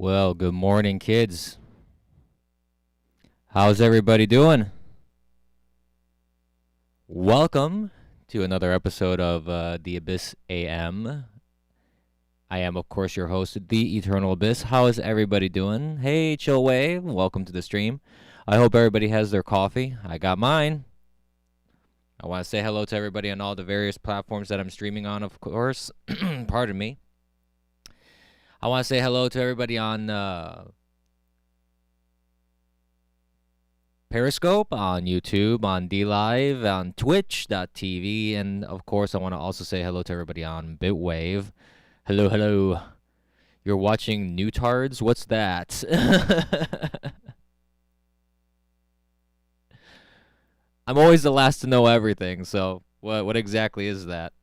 Well, good morning, kids. How's everybody doing? Welcome to another episode of The Abyss AM. I am, of course, your host, The Eternal Abyss. How is everybody doing? Hey, Chill Wave, welcome to the stream. I hope everybody has their coffee. I got mine. I want to say hello to everybody on all the various platforms that I'm streaming on, of course. Pardon me. I want to say hello to everybody on Periscope, on YouTube, on DLive, on Twitch.tv, and of course, I want to also say hello to everybody on Bitwave. Hello, hello. You're watching Newtards? What's that? I'm always the last to know everything, so what exactly is that?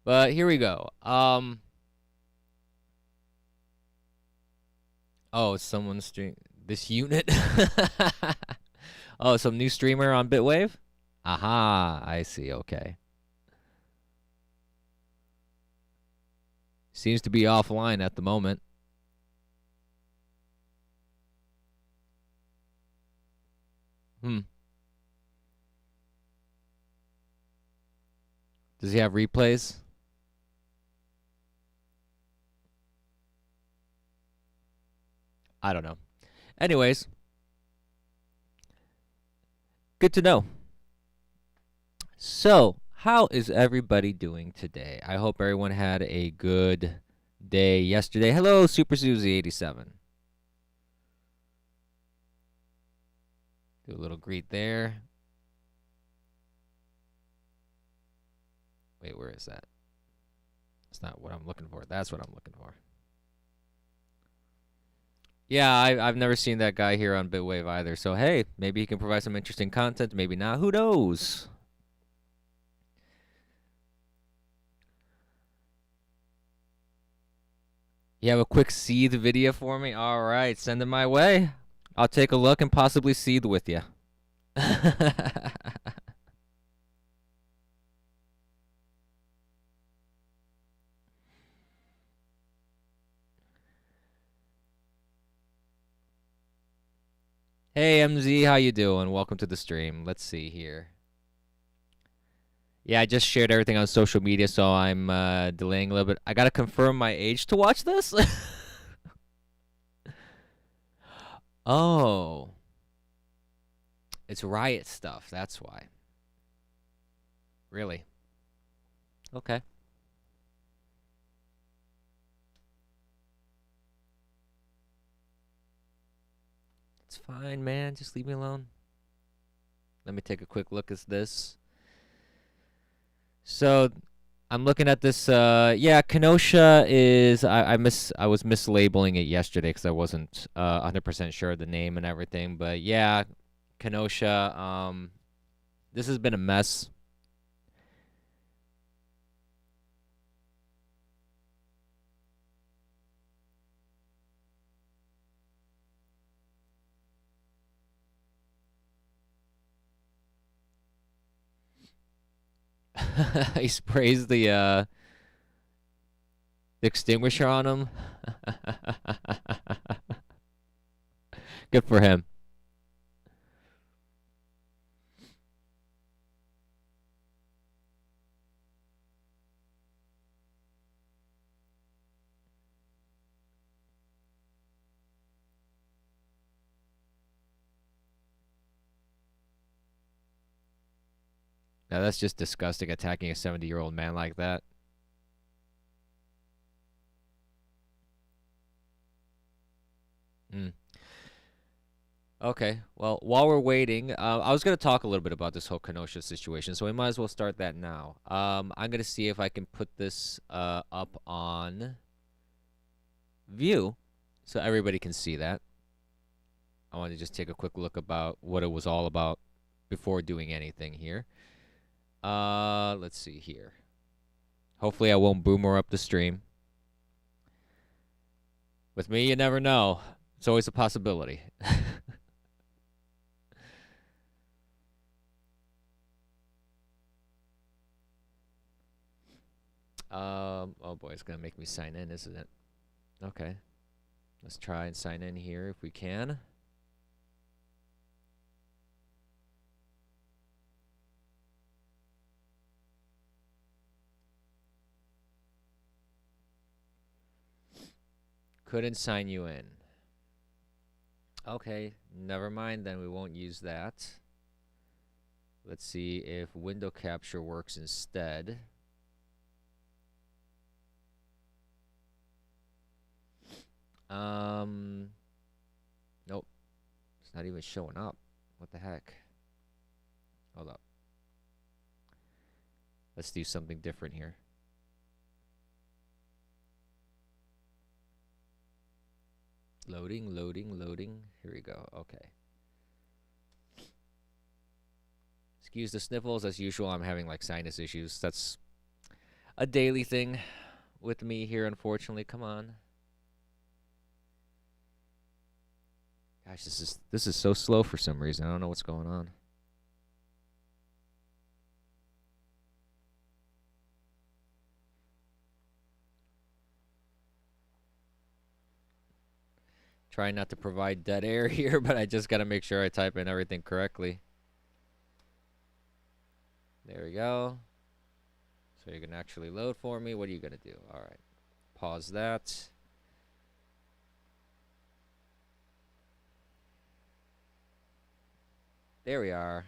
But here we go. Oh, someone's stream this unit. Oh, some new streamer on Bitwave? Aha, I see. Okay. Seems to be offline at the moment. Does he have replays? I don't know. Anyways, good to know. So, how is everybody doing today? I hope everyone had a good day yesterday. Hello, Super Susie 87. Do a little greet there. Wait, where is that? That's not what I'm looking for. That's what I'm looking for. Yeah, I've never seen that guy here on Bitwave either. So, hey, maybe he can provide some interesting content. Maybe not. Who knows? You have a quick seethe video for me? All right, send it my way. I'll take a look and possibly seethe with you. Hey, MZ, how you doing? Welcome to the stream. Let's see here. Yeah, I just shared everything on social media, so I'm delaying a little bit. I gotta confirm my age to watch this? Oh. It's riot stuff, that's why. Really? Okay. It's fine, man. Just leave me alone. Let me take a quick look at this. So, I'm looking at this. Yeah, Kenosha is. I was mislabeling it yesterday because I wasn't 100% sure of the name and everything. But yeah, Kenosha. This has been a mess. He sprays the extinguisher on him. Good for him. Now that's just disgusting, attacking a 70-year-old man like that. Okay, well, while we're waiting, I was going to talk a little bit about this whole Kenosha situation, so we might as well start that now. I'm going to see if I can put this up on view so everybody can see that. I want to just take a quick look about what it was all about before doing anything here. Let's see here. Hopefully I won't boomer up the stream. With me, you never know. It's always a possibility. Oh boy, it's gonna make me sign in, isn't it? Okay. Let's try and sign in here if we can. Couldn't sign you in. Okay, never mind then, we won't use that. Let's see if window capture works instead. Nope. It's not even showing up. What the heck? Hold up. Let's do something different here. Loading, loading, loading. Here we go. Okay. Excuse the sniffles. As usual, I'm having like sinus issues. That's a daily thing with me here, unfortunately. Come on. Gosh, this is so slow for some reason. I don't know what's going on. Trying not to provide dead air here, but I just got to make sure I type in everything correctly. There we go. So you're going to actually load for me. What are you going to do? All right. Pause that. There we are.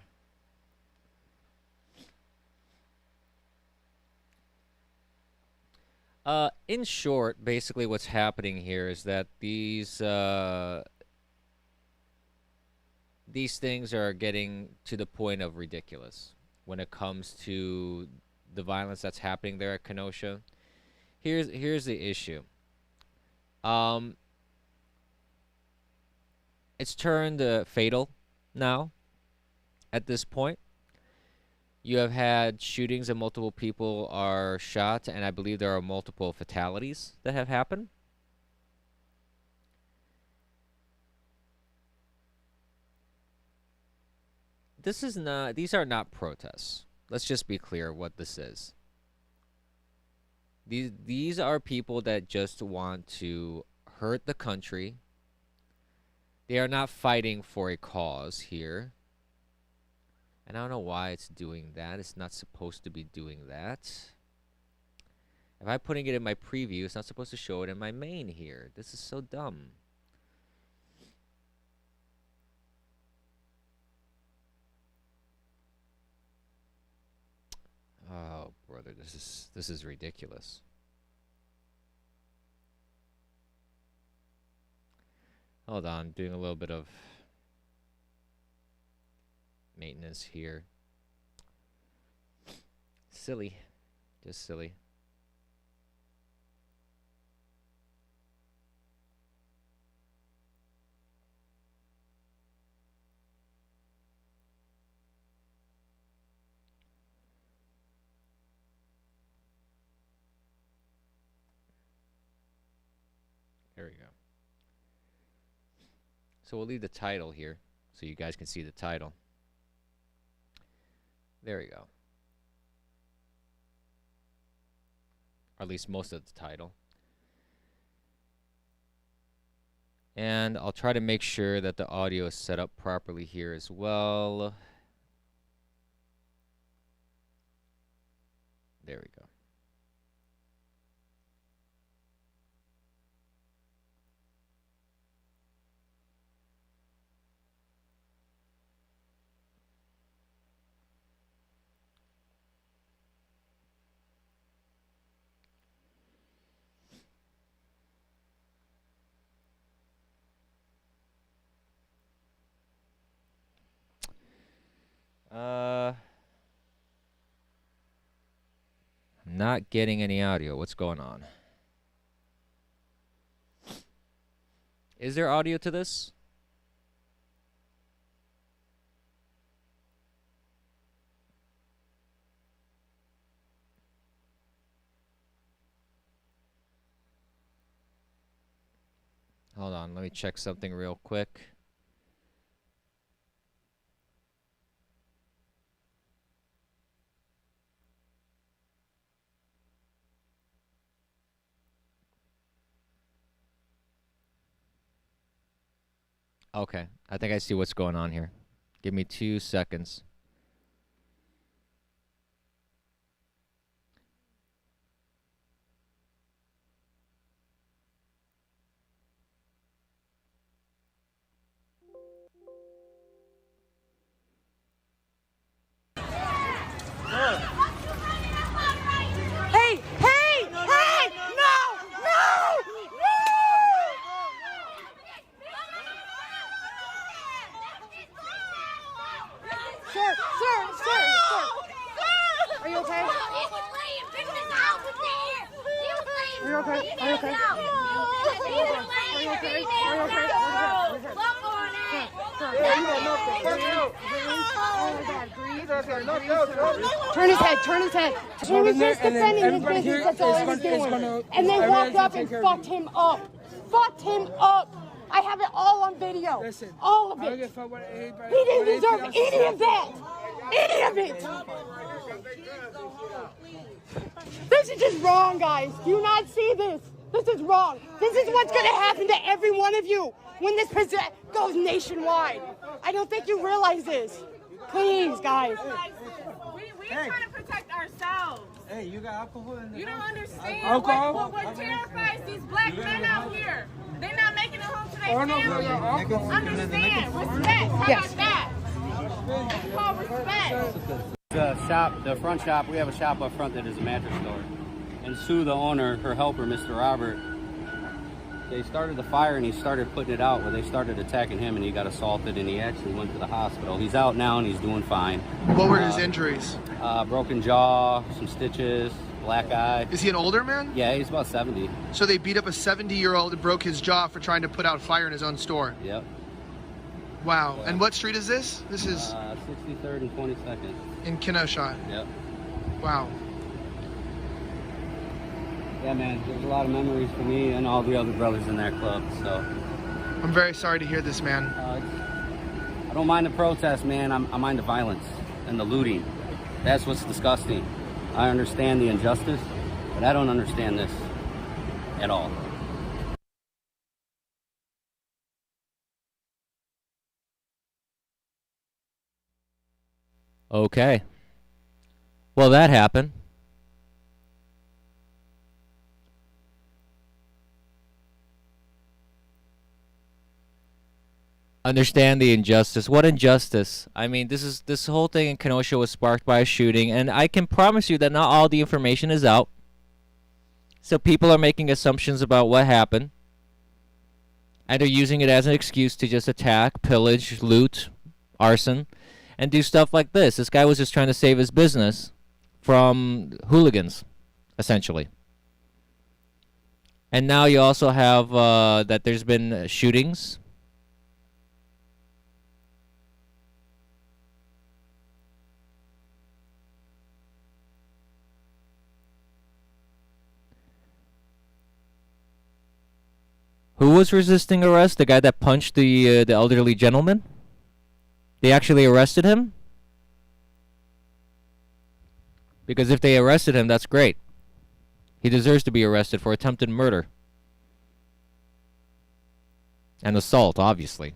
In short, basically what's happening here is that these things are getting to the point of ridiculous when it comes to the violence that's happening there at Kenosha. Here's the issue. It's turned fatal now at this point. You have had shootings and multiple people are shot, and I believe there are multiple fatalities that have happened. These are not protests. Let's just be clear what this is. These are people that just want to hurt the country. They are not fighting for a cause here. And I don't know why it's doing that. It's not supposed to be doing that. If I'm putting it in my preview, it's not supposed to show it in my main here. This is so dumb. Oh, brother, this is ridiculous. Hold on, doing a little bit of maintenance here. Silly. Just silly. There we go. So we'll leave the title here so you guys can see the title. There we go. Or at least most of the title. And I'll try to make sure that the audio is set up properly here as well. There we go. I'm not getting any audio. What's going on? Is there audio to this? Hold on, let me check something real quick. Okay, I think I see what's going on here. Give me 2 seconds. Hey! Hey! Hey! No! No! Sir! Are you okay? Are you okay? Are you okay? Turn his head. He was just defending his business, that's all he was doing. And they walked up and fucked him up. I have it all on video. Listen, all of it. He didn't deserve any of that. Any of it. This is just wrong, guys. Do you not see this? This is wrong. This is what's going to happen to every one of you when this goes nationwide. I don't think you realize this. Please, guys. We're trying to protect ourselves. Hey, you got alcohol in there? You don't understand Alcohol? what terrifies these black men out here. They're not making it home to their Oh, no, families. alcohol. Understand. Respect. How Yes. about that? It's called respect. The front shop, we have a shop up front that is a mattress store. And Sue, the owner, her helper, Mr. Robert, they started the fire and he started putting it out where they started attacking him and he got assaulted and he actually went to the hospital. He's out now and he's doing fine. What were his injuries? Broken jaw, some stitches, black eye. Is he an older man? Yeah, he's about 70. So they beat up a 70-year-old and broke his jaw for trying to put out fire in his own store. Yep. Wow. And what street is this? This is 63rd and 22nd. in Kenosha. Yep. Wow. Yeah, man, there's a lot of memories for me and all the other brothers in that club, so. I'm very sorry to hear this, man. I don't mind the protest, man. I mind the violence and the looting. That's what's disgusting. I understand the injustice, but I don't understand this at all. Okay. Well, that happened. Understand the injustice. What injustice? I mean, this whole thing in Kenosha was sparked by a shooting, and I can promise you that not all the information is out. So people are making assumptions about what happened, and they're using it as an excuse to just attack, pillage, loot, arson, and do stuff like this. This guy was just trying to save his business from hooligans, essentially. And now you also have that there's been shootings. Who was resisting arrest? The guy that punched the elderly gentleman? They actually arrested him? Because if they arrested him, that's great. He deserves to be arrested for attempted murder. And assault, obviously.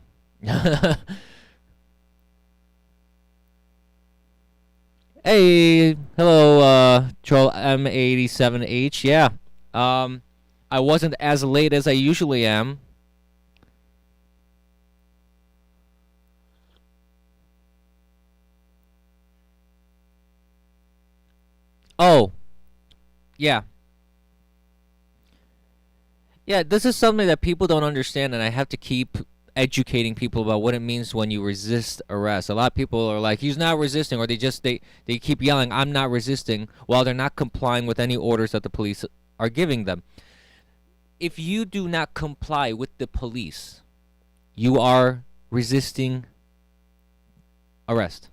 Hey, hello, Troll M87H. Yeah. I wasn't as late as I usually am. Oh. Yeah. Yeah, this is something that people don't understand, and I have to keep educating people about what it means when you resist arrest. A lot of people are like, he's not resisting, or they keep yelling, I'm not resisting, while they're not complying with any orders that the police are giving them. If you do not comply with the police, you are resisting arrest.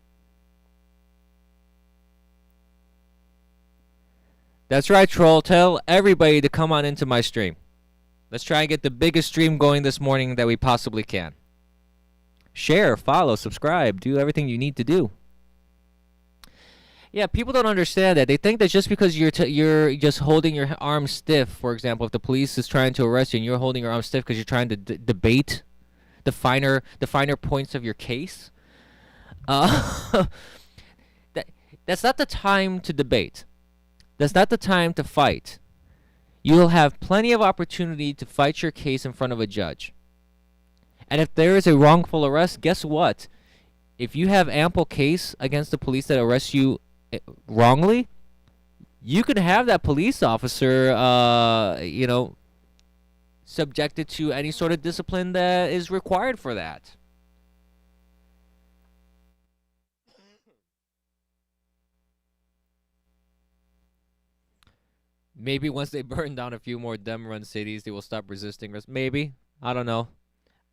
That's right, Troll. Tell everybody to come on into my stream. Let's try and get the biggest stream going this morning that we possibly can. Share, follow, subscribe, do everything you need to do. Yeah, people don't understand that. They think that just because you're just holding your arm stiff, for example, if the police is trying to arrest you and you're holding your arm stiff because you're trying to debate the finer points of your case. Uh, that's not the time to debate. That's not the time to fight. You'll have plenty of opportunity to fight your case in front of a judge. And if there is a wrongful arrest, guess what? If you have ample case against the police that arrest you wrongly, you can have that police officer, subjected to any sort of discipline that is required for that. Maybe once they burn down a few more Dem-run cities, they will stop resisting. Maybe. I don't know.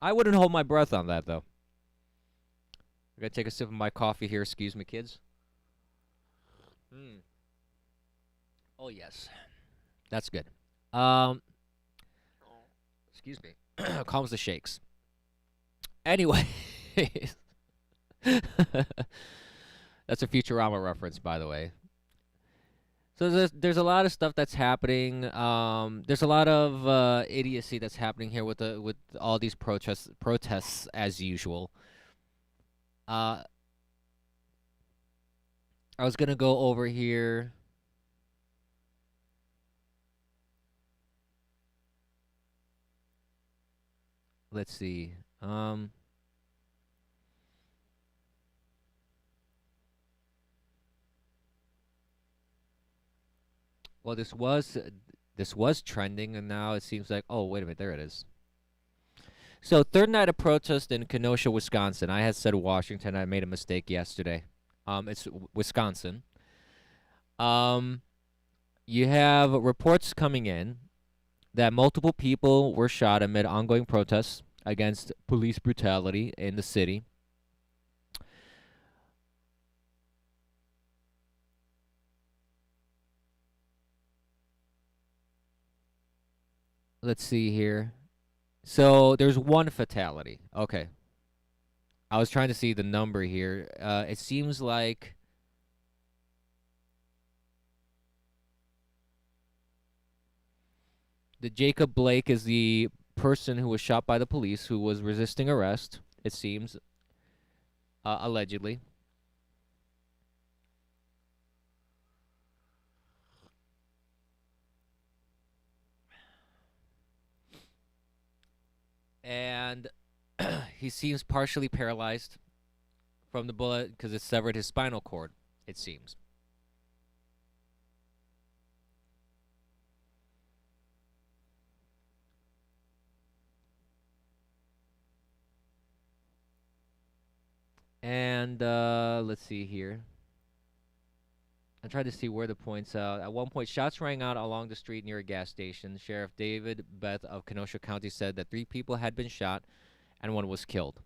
I wouldn't hold my breath on that, though. I gotta take a sip of my coffee here. Excuse me, kids. Oh, yes. That's good. Excuse me. Calms the shakes. Anyway. That's a Futurama reference, by the way. So there's a lot of stuff that's happening. There's a lot of idiocy that's happening here with all these protests as usual. I was gonna go over here. Let's see. Well, this was trending, and now it seems like, oh, wait a minute, there it is. So, third night of protest in Kenosha, Wisconsin. I had said Washington. I made a mistake yesterday. It's Wisconsin. You have reports coming in that multiple people were shot amid ongoing protests against police brutality in the city. Let's see here. So there's one fatality. Okay. I was trying to see the number here. It seems like the Jacob Blake is the person who was shot by the police who was resisting arrest, it seems, allegedly. And he seems partially paralyzed from the bullet because it severed his spinal cord, it seems. And let's see here. I tried to see where the points out. At one point, shots rang out along the street near a gas station. Sheriff David Bette of Kenosha County said that 3 people had been shot and 1 was killed.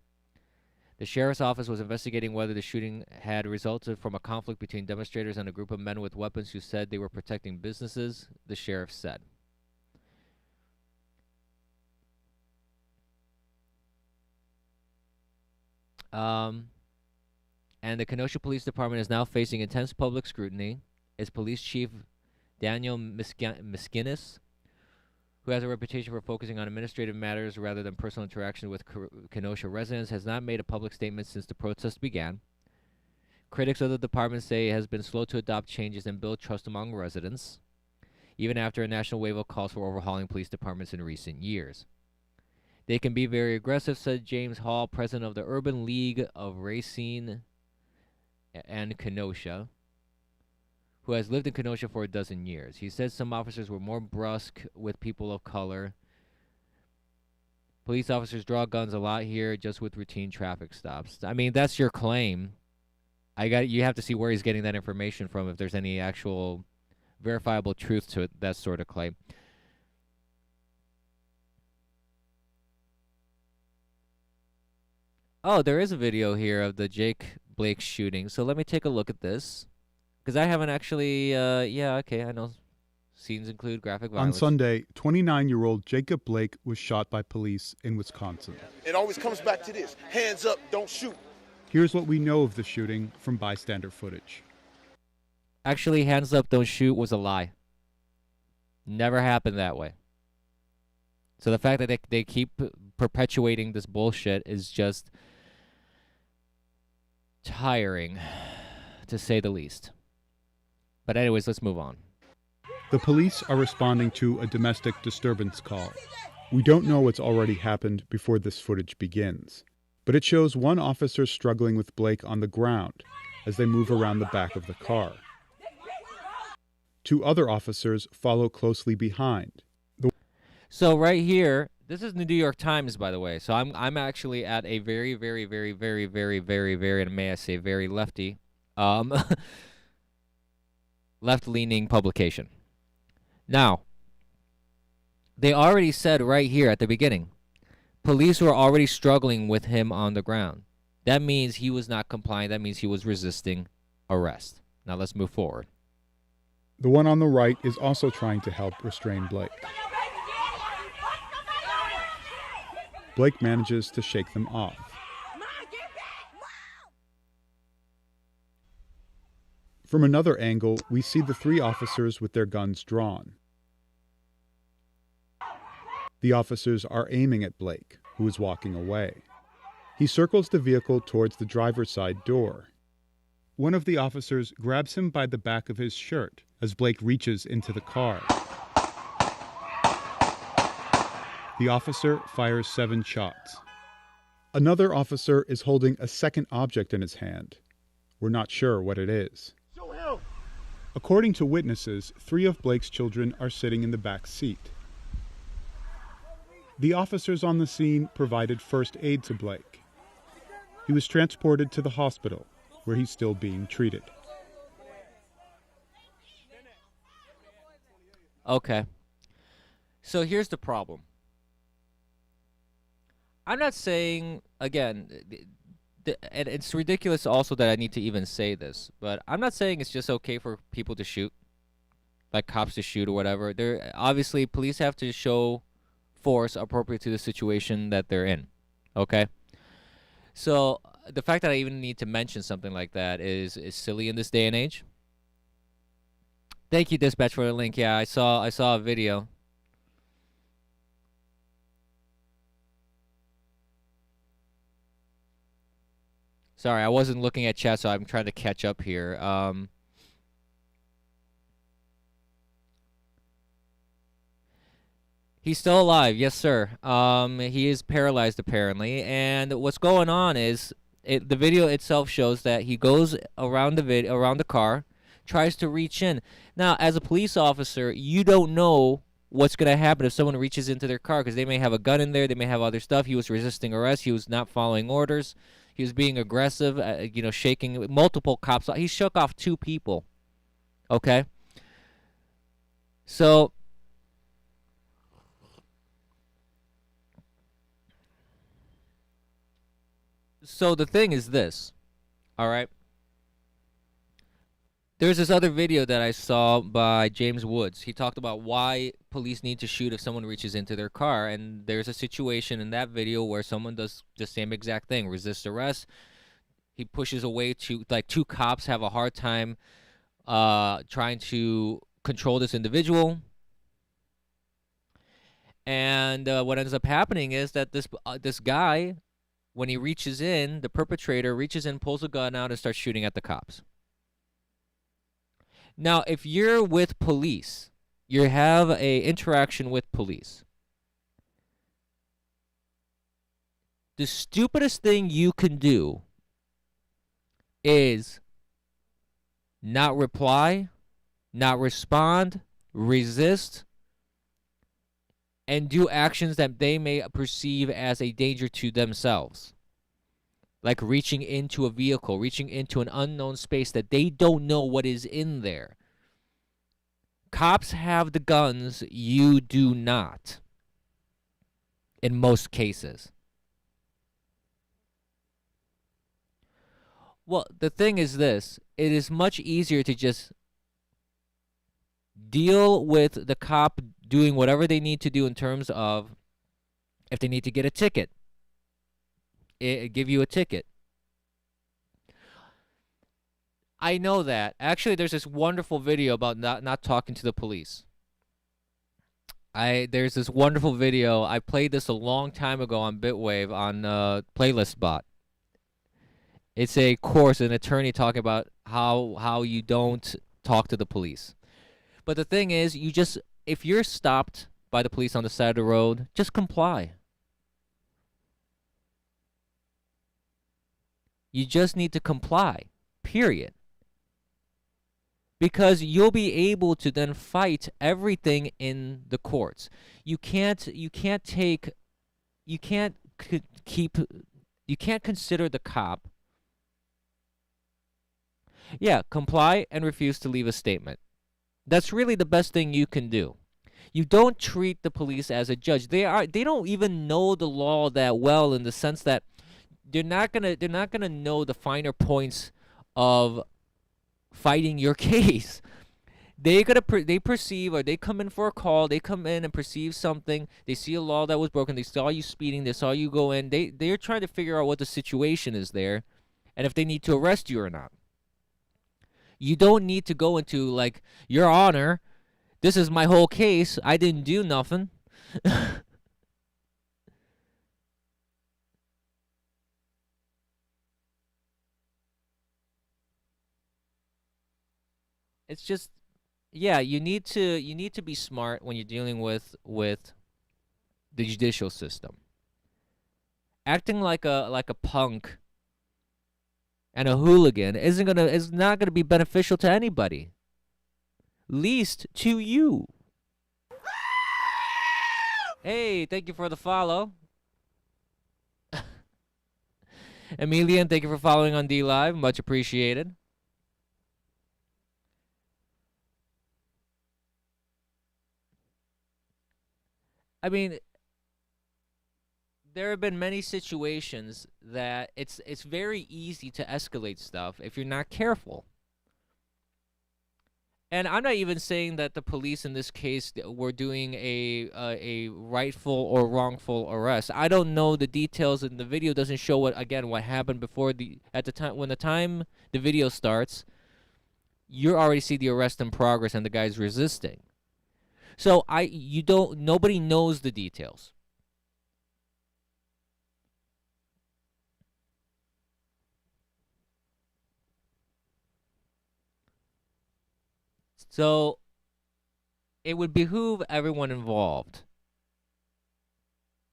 The sheriff's office was investigating whether the shooting had resulted from a conflict between demonstrators and a group of men with weapons who said they were protecting businesses, the sheriff said. And the Kenosha Police Department is now facing intense public scrutiny. Its police chief, Daniel Miskinis, who has a reputation for focusing on administrative matters rather than personal interaction with Kenosha residents, has not made a public statement since the protest began. Critics of the department say it has been slow to adopt changes and build trust among residents, even after a national wave of calls for overhauling police departments in recent years. They can be very aggressive, said James Hall, president of the Urban League of Racine and Kenosha, who has lived in Kenosha for a dozen years. He said some officers were more brusque with people of color. Police officers draw guns a lot here just with routine traffic stops. I mean, that's your claim. You have to see where he's getting that information from, if there's any actual verifiable truth to it, that sort of claim. Oh, there is a video here of the Jake Blake shooting. So let me take a look at this. Because I haven't actually, yeah, okay, I know. Scenes include graphic violence. On Sunday, 29-year-old Jacob Blake was shot by police in Wisconsin. It always comes back to this. Hands up, don't shoot. Here's what we know of the shooting from bystander footage. Actually, hands up, don't shoot was a lie. Never happened that way. So the fact that they keep perpetuating this bullshit is just tiring, to say the least. But anyways, let's move on. The police are responding to a domestic disturbance call. We don't know what's already happened before this footage begins, but it shows one officer struggling with Blake on the ground as they move around the back of the car. Two other officers follow closely behind. So right here, this is the New York Times, by the way. So I'm actually at a very, very, very, very, very, very, very, and may I say very lefty, left-leaning publication. Now, they already said right here at the beginning, police were already struggling with him on the ground. That means he was not complying. That means he was resisting arrest. Now let's move forward. The one on the right is also trying to help restrain Blake. Blake manages to shake them off. From another angle, we see the three officers with their guns drawn. The officers are aiming at Blake, who is walking away. He circles the vehicle towards the driver's side door. One of the officers grabs him by the back of his shirt as Blake reaches into the car. The officer fires 7 shots. Another officer is holding a second object in his hand. We're not sure what it is. According to witnesses, 3 of Blake's children are sitting in the back seat. The officers on the scene provided first aid to Blake. He was transported to the hospital, where he's still being treated. Okay. So here's the problem. I'm not saying, again, and it's ridiculous also that I need to even say this, but I'm not saying it's just okay for people to shoot, like cops to shoot or whatever. Obviously, police have to show force appropriate to the situation that they're in, okay? So the fact that I even need to mention something like that is silly in this day and age. Thank you, Dispatch, for the link. Yeah, I saw a video. Sorry, I wasn't looking at chat, so I'm trying to catch up here. He's still alive, yes, sir. He is paralyzed, apparently. And what's going on is, the video itself shows that he goes around the car, tries to reach in. Now, as a police officer, you don't know what's going to happen if someone reaches into their car, because they may have a gun in there, they may have other stuff. He was resisting arrest. He was not following orders. He was being aggressive, shaking multiple cops. He shook off 2 people, okay? So the thing is this, all right? There's this other video that I saw by James Woods. He talked about why police need to shoot if someone reaches into their car. And there's a situation in that video where someone does the same exact thing, resist arrest. He pushes away 2 cops have a hard time trying to control this individual. And what ends up happening is that this guy, when he reaches in, the perpetrator reaches in, pulls a gun out, and starts shooting at the cops. Now, if you're with police, you have a interaction with police, the stupidest thing you can do is not reply, not respond, resist, and do actions that they may perceive as a danger to themselves. Like reaching into a vehicle, reaching into an unknown space that they don't know what is in there. Cops have the guns, you do not. In most cases. Well, the thing is this. It is much easier to just deal with the cop doing whatever they need to do in terms of if they need to get a ticket. Give you a ticket. I know that. Actually, there's this wonderful video about not talking to the police. There's this wonderful video. I played this a long time ago on Bitwave on Playlist Bot. It's a course, an attorney talking about how you don't talk to the police. But the thing is, if you're stopped by the police on the side of the road, just comply. You just need to comply, period. Because you'll be able to then fight everything in the courts. You can't consider the cop. Yeah, comply and refuse to leave a statement. That's really the best thing you can do. You don't treat the police as a judge. They don't even know the law that well, in the sense that they're not gonna know the finer points of fighting your case. They perceive, or they come in for a call. They come in and perceive something. They see a law that was broken. They saw you speeding. They saw you go in. They're trying to figure out what the situation is there, and if they need to arrest you or not. You don't need to go into, like, Your Honor, this is my whole case. I didn't do nothing. It's just, yeah, you need to be smart when you're dealing with the judicial system. Acting like a punk and a hooligan is not gonna be beneficial to anybody, least to you. Hey, thank you for the follow. Emilian, thank you for following on D Live, much appreciated. I mean, there have been many situations that it's very easy to escalate stuff if you're not careful. And I'm not even saying that the police in this case were doing a rightful or wrongful arrest. I don't know the details, and the video doesn't show what happened before at the time the video starts. You already see the arrest in progress and the guy's resisting. So nobody knows the details. So it would behoove everyone involved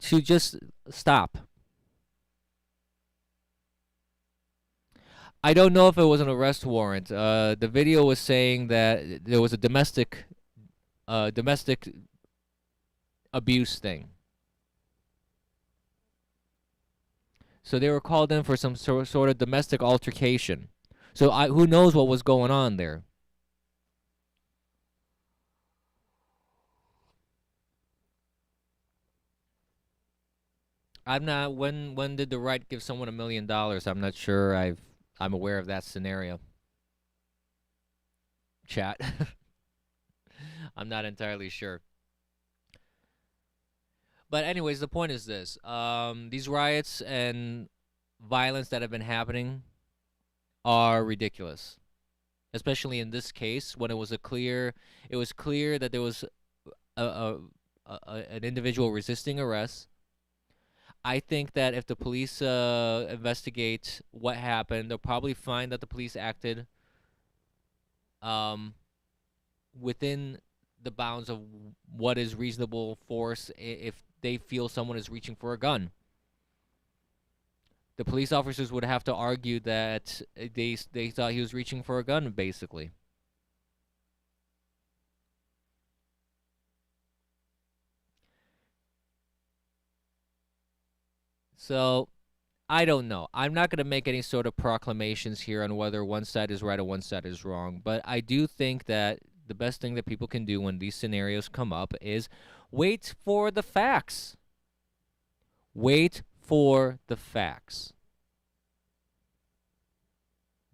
to just stop. I don't know if it was an arrest warrant. The video was saying that there was a domestic abuse thing. So they were called in for some sort of domestic altercation. So who knows what was going on there? I'm not. When did the right give someone $1 million? I'm not sure. I'm aware of that scenario. Chat. I'm not entirely sure. But anyways, the point is this: these riots and violence that have been happening are ridiculous, especially in this case when it was clear that there was an individual resisting arrest. I think that if the police investigate what happened, they'll probably find that the police acted within the bounds of what is reasonable force if they feel someone is reaching for a gun. The police officers would have to argue that they thought he was reaching for a gun, basically. So, I don't know. I'm not going to make any sort of proclamations here on whether one side is right or one side is wrong, but I do think that the best thing that people can do when these scenarios come up is wait for the facts. Wait for the facts.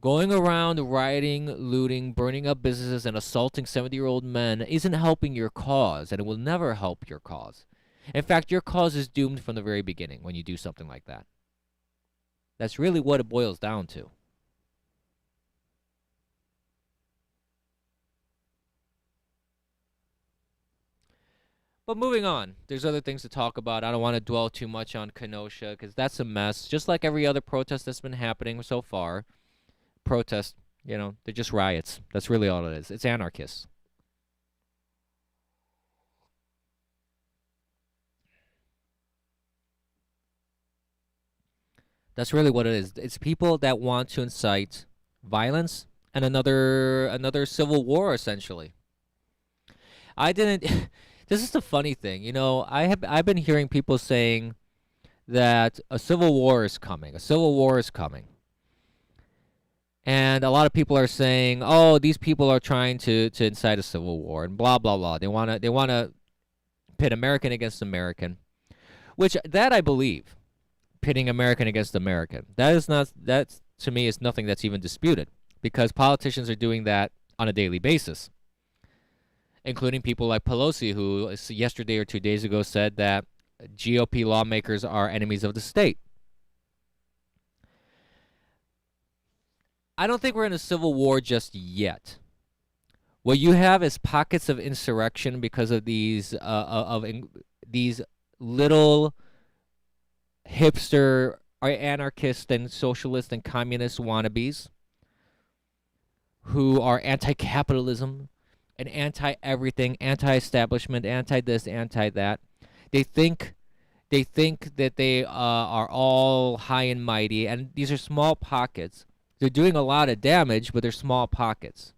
Going around rioting, looting, burning up businesses, and assaulting 70-year-old men isn't helping your cause, and it will never help your cause. In fact, your cause is doomed from the very beginning when you do something like that. That's really what it boils down to. But moving on, there's other things to talk about. I don't want to dwell too much on Kenosha because that's a mess. Just like every other protest that's been happening so far. Protests, they're just riots. That's really all it is. It's anarchists. That's really what it is. It's people that want to incite violence and another civil war, essentially. I didn't. This is the funny thing, I've been hearing people saying that a civil war is coming. A civil war is coming. And a lot of people are saying, "Oh, these people are trying to incite a civil war and blah blah blah." They want to pit American against American, which that I believe, pitting American against American. That to me is nothing that's even disputed because politicians are doing that on a daily basis. Including people like Pelosi, who yesterday or 2 days ago said that GOP lawmakers are enemies of the state. I don't think we're in a civil war just yet. What you have is pockets of insurrection because of these little hipster or anarchist and socialist and communist wannabes who are anti-capitalism and anti-everything, anti-establishment, anti-this, anti-that. They think that they are all high and mighty, and these are small pockets. They're doing a lot of damage, but they're small pockets.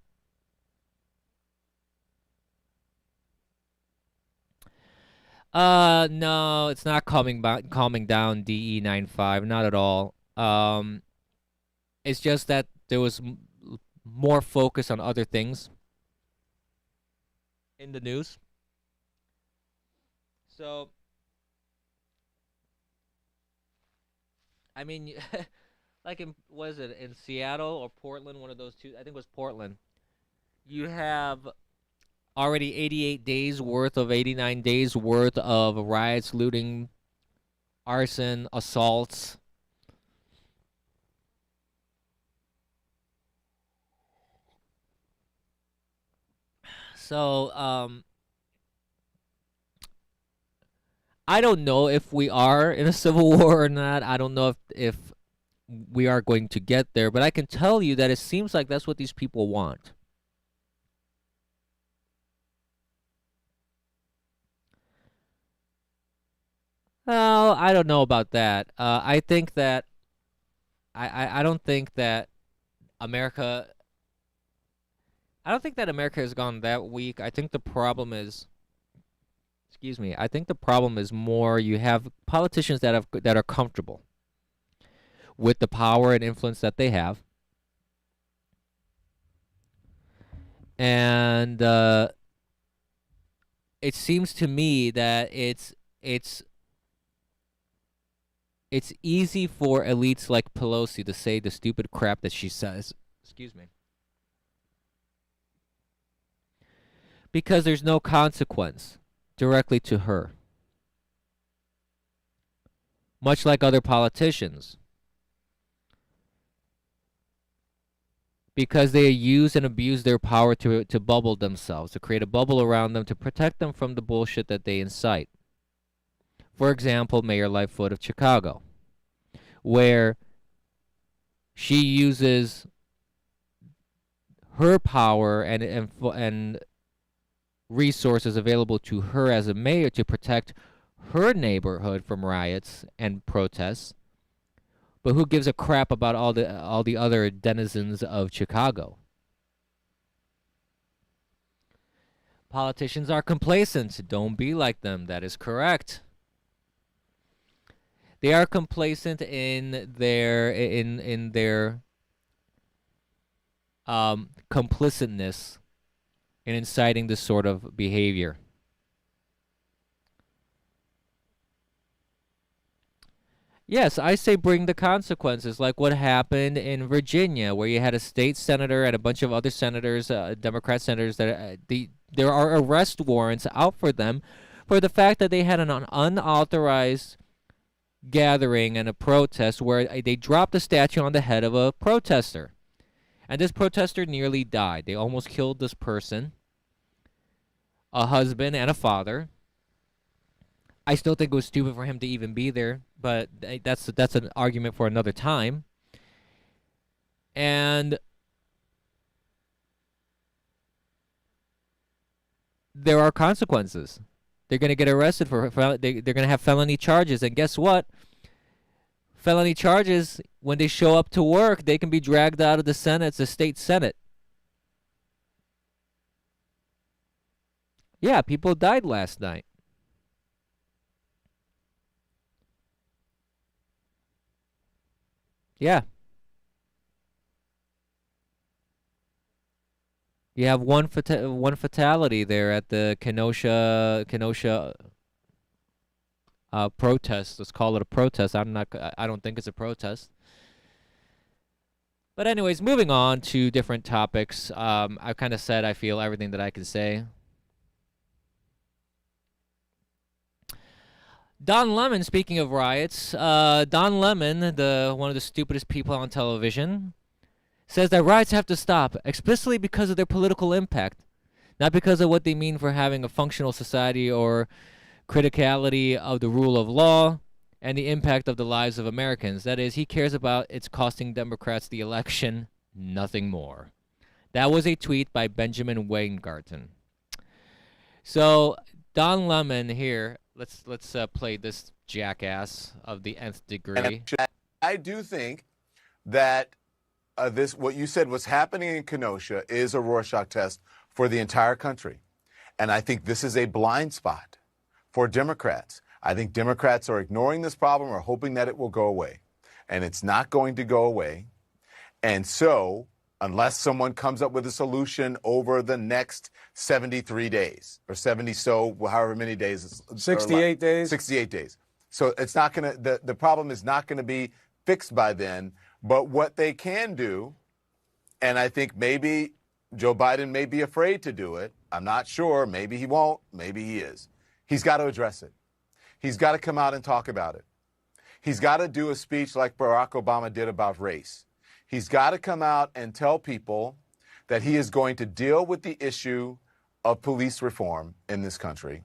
No, it's not calming down DE95, not at all. It's just that there was more focus on other things in the news. So, I mean, like in Seattle or Portland, one of those two, I think it was Portland, you have already 88 days worth of 89 days worth of riots, looting, arson, assaults. So, I don't know if we are in a civil war or not. I don't know if we are going to get there, but I can tell you that it seems like that's what these people want. Well, I don't know about that. I think that I don't think that America. I don't think that America has gone that weak. I think the problem is, excuse me. I think the problem is more you have politicians that are comfortable with the power and influence that they have, and it seems to me that it's easy for elites like Pelosi to say the stupid crap that she says. Excuse me. Because there's no consequence directly to her. Much like other politicians. Because they use and abuse their power to bubble themselves, to create a bubble around them, to protect them from the bullshit that they incite. For example, Mayor Lightfoot of Chicago, where she uses her power and resources available to her as a mayor to protect her neighborhood from riots and protests, but who gives a crap about all the other denizens of Chicago? Politicians are complacent. Don't be like them. That is correct. They are complacent in their complicitness in inciting this sort of behavior. Yes, I say bring the consequences, like what happened in Virginia, where you had a state senator and a bunch of other senators, Democrat senators, that there are arrest warrants out for them for the fact that they had an unauthorized gathering and a protest where they dropped a statue on the head of a protester. And this protester nearly died. They almost killed this person, a husband and a father. I still think it was stupid for him to even be there, but that's an argument for another time. And there are consequences. They're going to get arrested they're going to have felony charges, and guess what? Felony charges, when they show up to work, they can be dragged out of the Senate, the state Senate. Yeah, people died last night. Yeah. You have one fatality there at the Kenosha protest. Let's call it a protest. I don't think it's a protest. But anyways, moving on to different topics. I've kind of said I feel everything that I can say. Don Lemon, speaking of riots, Don Lemon, one of the stupidest people on television, says that riots have to stop explicitly because of their political impact, not because of what they mean for having a functional society or criticality of the rule of law and the impact of the lives of Americans. That is, he cares about it's costing Democrats the election, nothing more. That was a tweet by Benjamin Weingarten. So Don Lemon here, let's play this jackass of the nth degree. I do think that what you said was happening in Kenosha is a Rorschach test for the entire country. And I think this is a blind spot for Democrats. I think Democrats are ignoring this problem or hoping that it will go away. And it's not going to go away. And so, unless someone comes up with a solution over the next 73 days or 70, however many days. 68 days. 68 days. So it's not going to, the problem is not going to be fixed by then. But what they can do, and I think maybe Joe Biden may be afraid to do it. I'm not sure. Maybe he won't. Maybe he is. He's got to address it. He's got to come out and talk about it. He's got to do a speech like Barack Obama did about race. He's got to come out and tell people that he is going to deal with the issue of police reform in this country,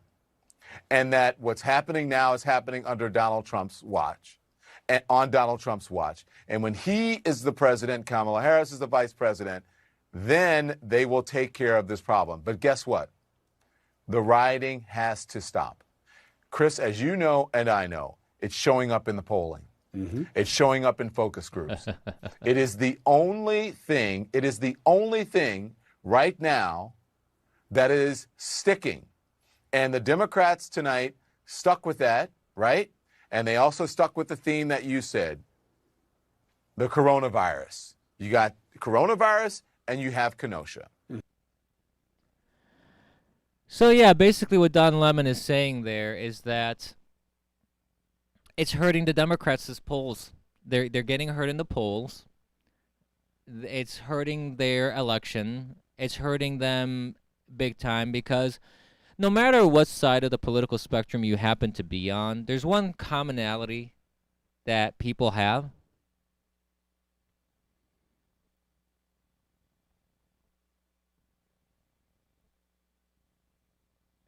and that what's happening now is happening under Donald Trump's watch. And on Donald Trump's watch. And when he is the president, Kamala Harris is the vice president, then they will take care of this problem. But guess what? The rioting has to stop. Chris, as you know and I know, it's showing up in the polling. Mm-hmm. It's showing up in focus groups. It is the only thing right now that is sticking. And the Democrats tonight stuck with that, right? And they also stuck with the theme that you said, the coronavirus. You got coronavirus and you have Kenosha. So yeah, basically what Don Lemon is saying there is that it's hurting the Democrats' polls. They're getting hurt in the polls. It's hurting their election. It's hurting them big time because no matter what side of the political spectrum you happen to be on, there's one commonality that people have.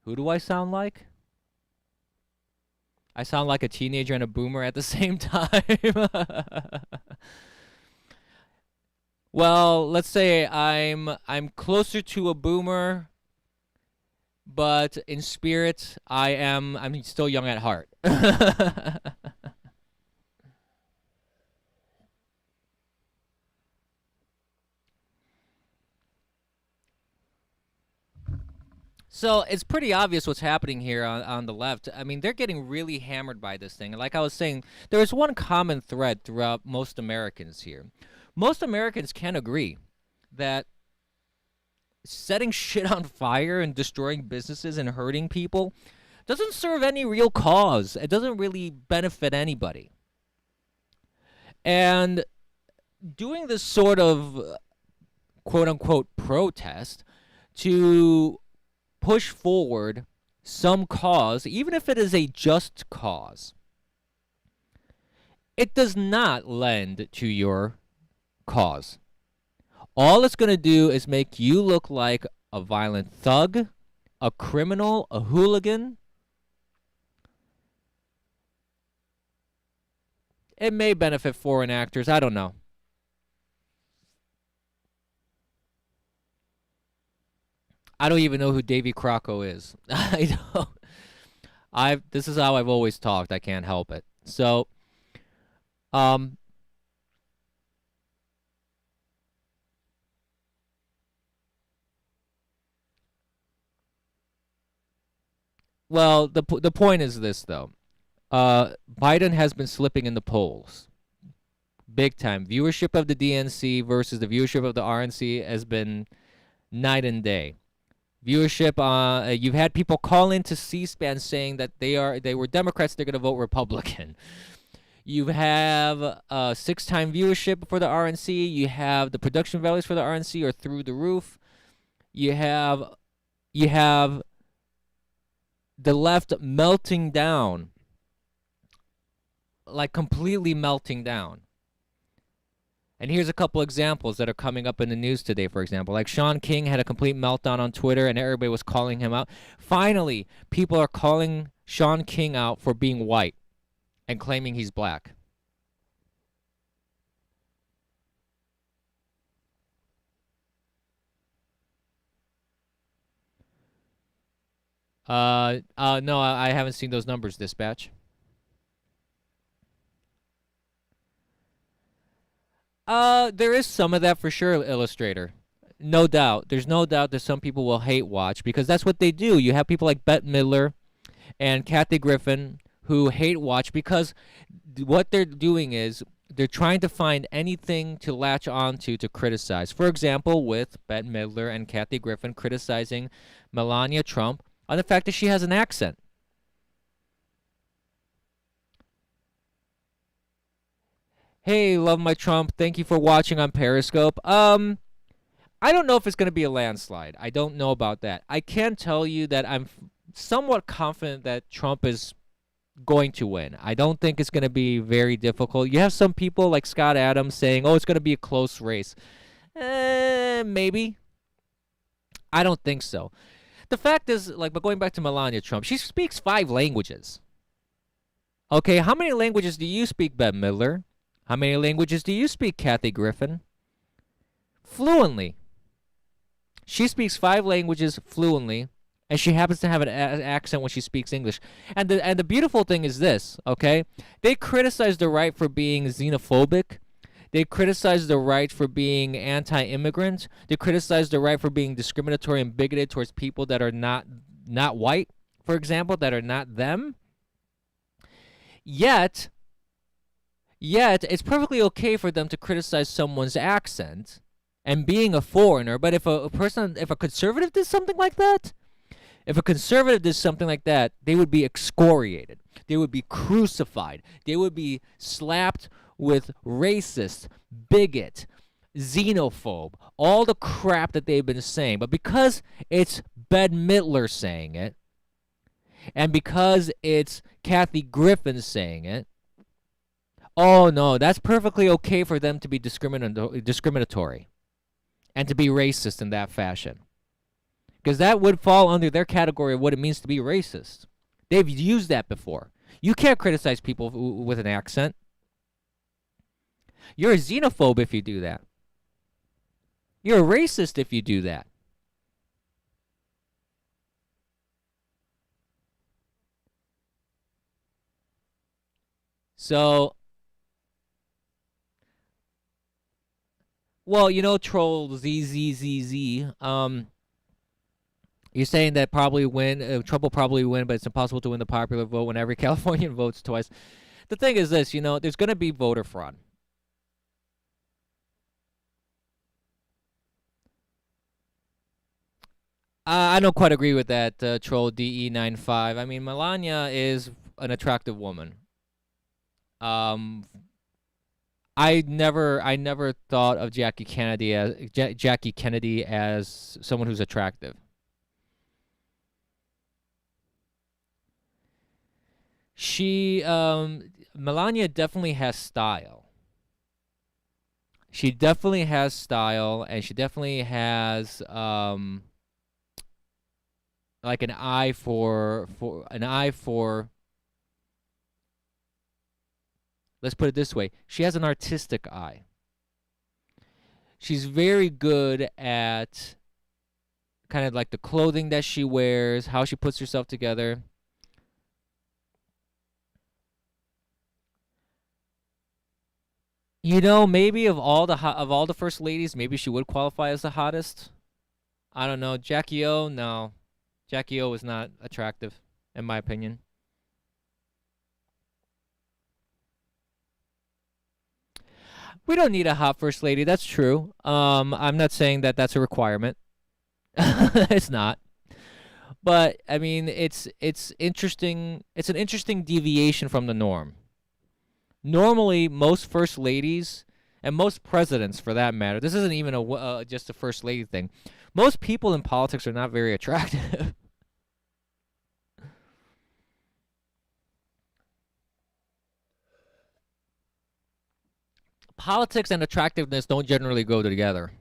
Who do I sound like? I sound like a teenager and a boomer at the same time. Well, let's say I'm closer to a boomer, but in spirit, I'm still young at heart. So it's pretty obvious what's happening here on the left. I mean, they're getting really hammered by this thing. And like I was saying, there is one common thread throughout most Americans here. Most Americans can agree that setting shit on fire and destroying businesses and hurting people doesn't serve any real cause. It doesn't really benefit anybody. And doing this sort of quote-unquote protest to push forward some cause, even if it is a just cause, it does not lend to your cause. All it's going to do is make you look like a violent thug, a criminal, a hooligan. It may benefit foreign actors. I don't know. I don't even know who Davy Crocco is. I don't. This is how I've always talked. I can't help it. So, um, well, the point is this though. Biden has been slipping in the polls, big time. Viewership of the DNC versus the viewership of the RNC has been night and day. Viewership, you've had people call into C-SPAN saying that they were Democrats, they're going to vote Republican. You have 6-time viewership for the RNC. You have the production values for the RNC are through the roof. You have the left melting down, like completely melting down. And here's a couple examples that are coming up in the news today, for example. Like Shaun King had a complete meltdown on Twitter and everybody was calling him out. Finally, people are calling Shaun King out for being white and claiming he's black. No, I haven't seen those numbers, Dispatch. There is some of that for sure, Illustrator. No doubt. There's no doubt that some people will hate watch because that's what they do. You have people like Bette Midler and Kathy Griffin who hate watch because what they're doing is they're trying to find anything to latch onto to criticize. For example, with Bette Midler and Kathy Griffin criticizing Melania Trump on the fact that she has an accent. Hey, love my Trump. Thank you for watching on Periscope. I don't know if it's going to be a landslide. I don't know about that. I can tell you that I'm somewhat confident that Trump is going to win. I don't think it's going to be very difficult. You have some people like Scott Adams saying, oh, it's going to be a close race. Maybe. I don't think so. The fact is, like, but going back to Melania Trump, she speaks 5 languages. Okay, how many languages do you speak, Bette Midler? How many languages do you speak, Kathy Griffin? Fluently. She speaks 5 languages fluently, and she happens to have an accent when she speaks English. And the beautiful thing is this, okay? They criticize the right for being xenophobic. They criticize the right for being anti-immigrant. They criticize the right for being discriminatory and bigoted towards people that are not white, for example, that are not them. Yet, it's perfectly okay for them to criticize someone's accent and being a foreigner. But if a conservative did something like that, they would be excoriated. They would be crucified. They would be slapped with racist, bigot, xenophobe, all the crap that they've been saying. But because it's Bette Midler saying it, and because it's Kathy Griffin saying it, oh no, that's perfectly okay for them to be discriminatory and to be racist in that fashion. Because that would fall under their category of what it means to be racist. They've used that before. You can't criticize people with an accent. You're a xenophobe if you do that. You're a racist if you do that. So, well, you know, troll ZZZZ. You're saying that Trump will probably win, but it's impossible to win the popular vote when every Californian votes twice. The thing is this, you know, there's going to be voter fraud. I don't quite agree with that, troll DE95. I mean, Melania is an attractive woman. I never thought of Jackie Kennedy as someone who's attractive. Melania definitely has style. She definitely has style, and she definitely has like an eye for Let's put it this way. She has an artistic eye. She's very good at kind of like the clothing that she wears, how she puts herself together. You know, maybe of all the first ladies, maybe she would qualify as the hottest. I don't know. Jackie O, no. Jackie O was not attractive, in my opinion. We don't need a hot first lady. That's true. I'm not saying that that's a requirement. It's not. But I mean, it's interesting. It's an interesting deviation from the norm. Normally, most first ladies and most presidents, for that matter, this isn't even just a first lady thing. Most people in politics are not very attractive. Politics and attractiveness don't generally go together.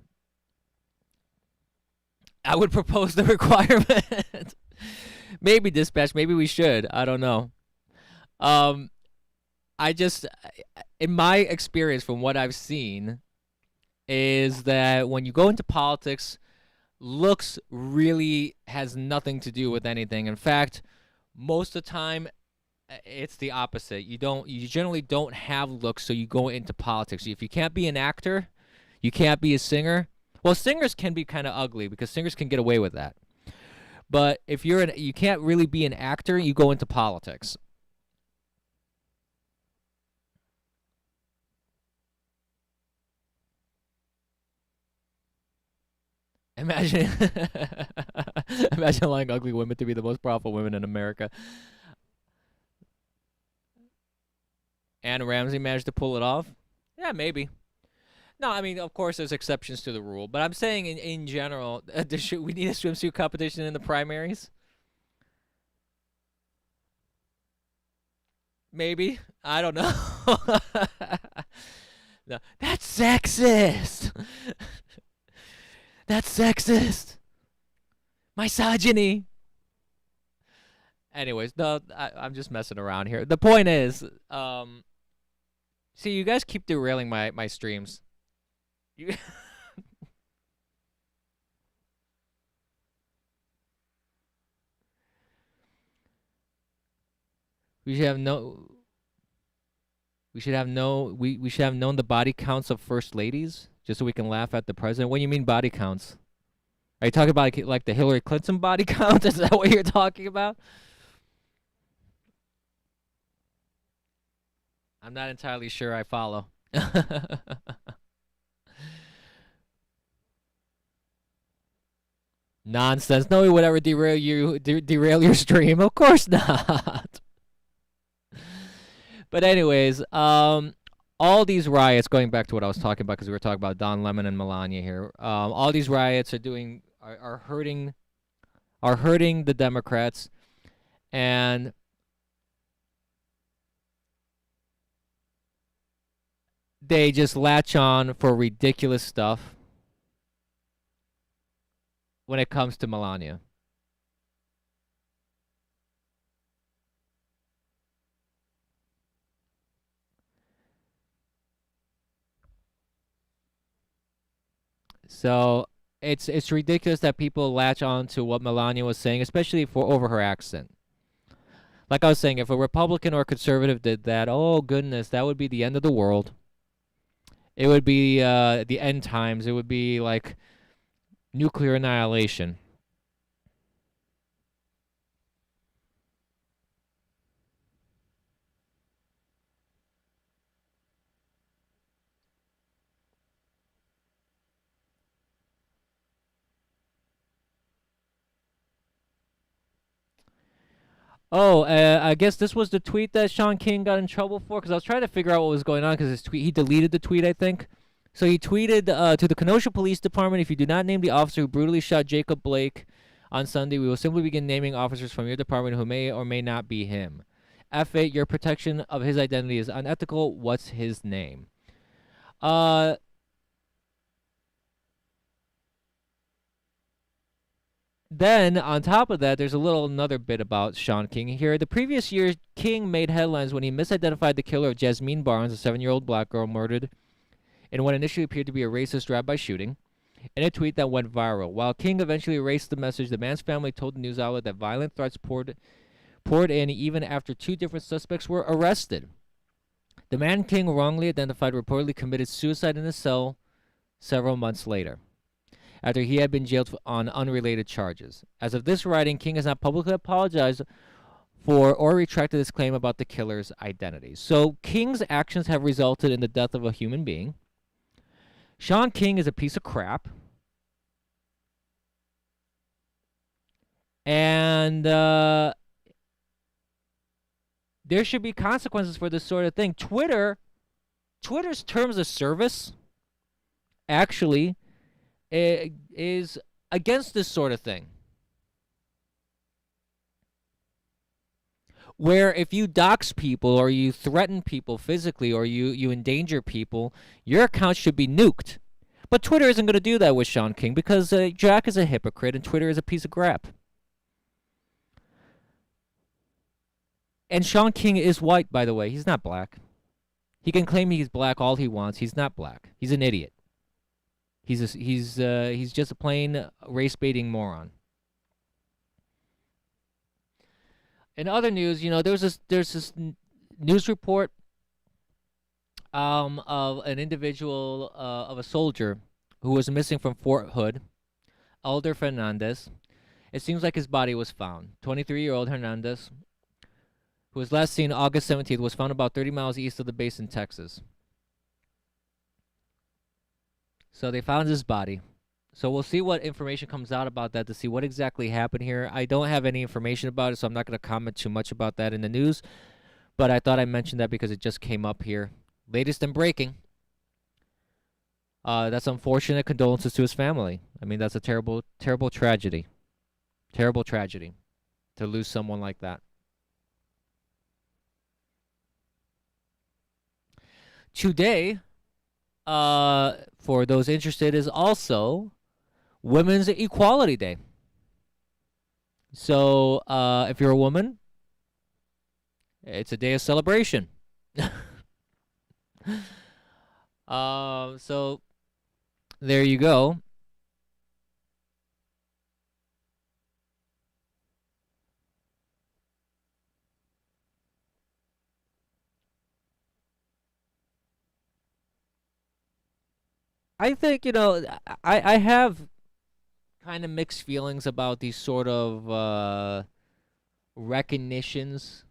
I would propose the requirement. Maybe dispatch. Maybe we should. I don't know. I just, in my experience from what I've seen, is that when you go into politics, looks really has nothing to do with anything. In fact, most of the time, it's the opposite. You generally don't have looks, so you go into politics. If you can't be an actor, you can't be a singer. Well, singers can be kind of ugly because singers can get away with that. But if you can't really be an actor, you go into politics. Imagine allowing ugly women to be the most powerful women in America. Anne Ramsey managed to pull it off? Yeah, maybe. No, I mean, of course, there's exceptions to the rule. But I'm saying in general, we need a swimsuit competition in the primaries? Maybe. I don't know. No, that's sexist. That's sexist. Misogyny. Anyways, no, I'm just messing around here. The point is, see, you guys keep derailing my streams. We should have we should have known the body counts of first ladies just so we can laugh at the president. What do you mean body counts? Are you talking about like the Hillary Clinton body count? Is that what you're talking about? I'm not entirely sure I follow. Nonsense. No one would ever derail your stream. Of course not. But anyways, all these riots, going back to what I was talking about, because we were talking about Don Lemon and Melania here. All these riots are hurting the Democrats, and they just latch on for ridiculous stuff when it comes to Melania. So it's ridiculous that people latch on to what Melania was saying, especially over her accent. Like I was saying, if a Republican or a conservative did that, oh goodness, that would be the end of the world. It would be the end times. It would be like nuclear annihilation. Oh, I guess this was the tweet that Shaun King got in trouble for, because I was trying to figure out what was going on, because he deleted the tweet, I think. So he tweeted to the Kenosha Police Department, if you do not name the officer who brutally shot Jacob Blake on Sunday, we will simply begin naming officers from your department who may or may not be him. F8, your protection of his identity is unethical. What's his name? Then, on top of that, there's another bit about Shaun King here. The previous year, King made headlines when he misidentified the killer of Jasmine Barnes, a 7-year-old black girl murdered in what initially appeared to be a racist drive-by shooting, in a tweet that went viral. While King eventually erased the message, the man's family told the news outlet that violent threats poured in even after 2 different suspects were arrested. The man King wrongly identified reportedly committed suicide in a cell several months later, after he had been jailed on unrelated charges. As of this writing, King has not publicly apologized for or retracted his claim about the killer's identity. So King's actions have resulted in the death of a human being. Shaun King is a piece of crap. And there should be consequences for this sort of thing. Twitter's terms of service actually is against this sort of thing. Where if you dox people or you threaten people physically or you endanger people, your account should be nuked. But Twitter isn't going to do that with Shaun King because Jack is a hypocrite and Twitter is a piece of crap. And Shaun King is white, by the way. He's not black. He can claim he's black all he wants. He's not black. He's an idiot. He's just a plain race-baiting moron. In other news, there's this news report of an individual of a soldier who was missing from Fort Hood, Elder Fernandez. It seems like his body was found. 23-year-old Hernandez, who was last seen August 17th, was found about 30 miles east of the base in Texas. So they found his body. So we'll see what information comes out about that to see what exactly happened here. I don't have any information about it, so I'm not going to comment too much about that in the news. But I thought I'd mention that because it just came up here. Latest and breaking. That's unfortunate. Condolences to his family. I mean, that's a terrible, terrible tragedy. Terrible tragedy to lose someone like that. Today, for those interested, is also Women's Equality Day. So, if you're a woman, it's a day of celebration. So, there you go. I think, I have kind of mixed feelings about these sort of recognitions.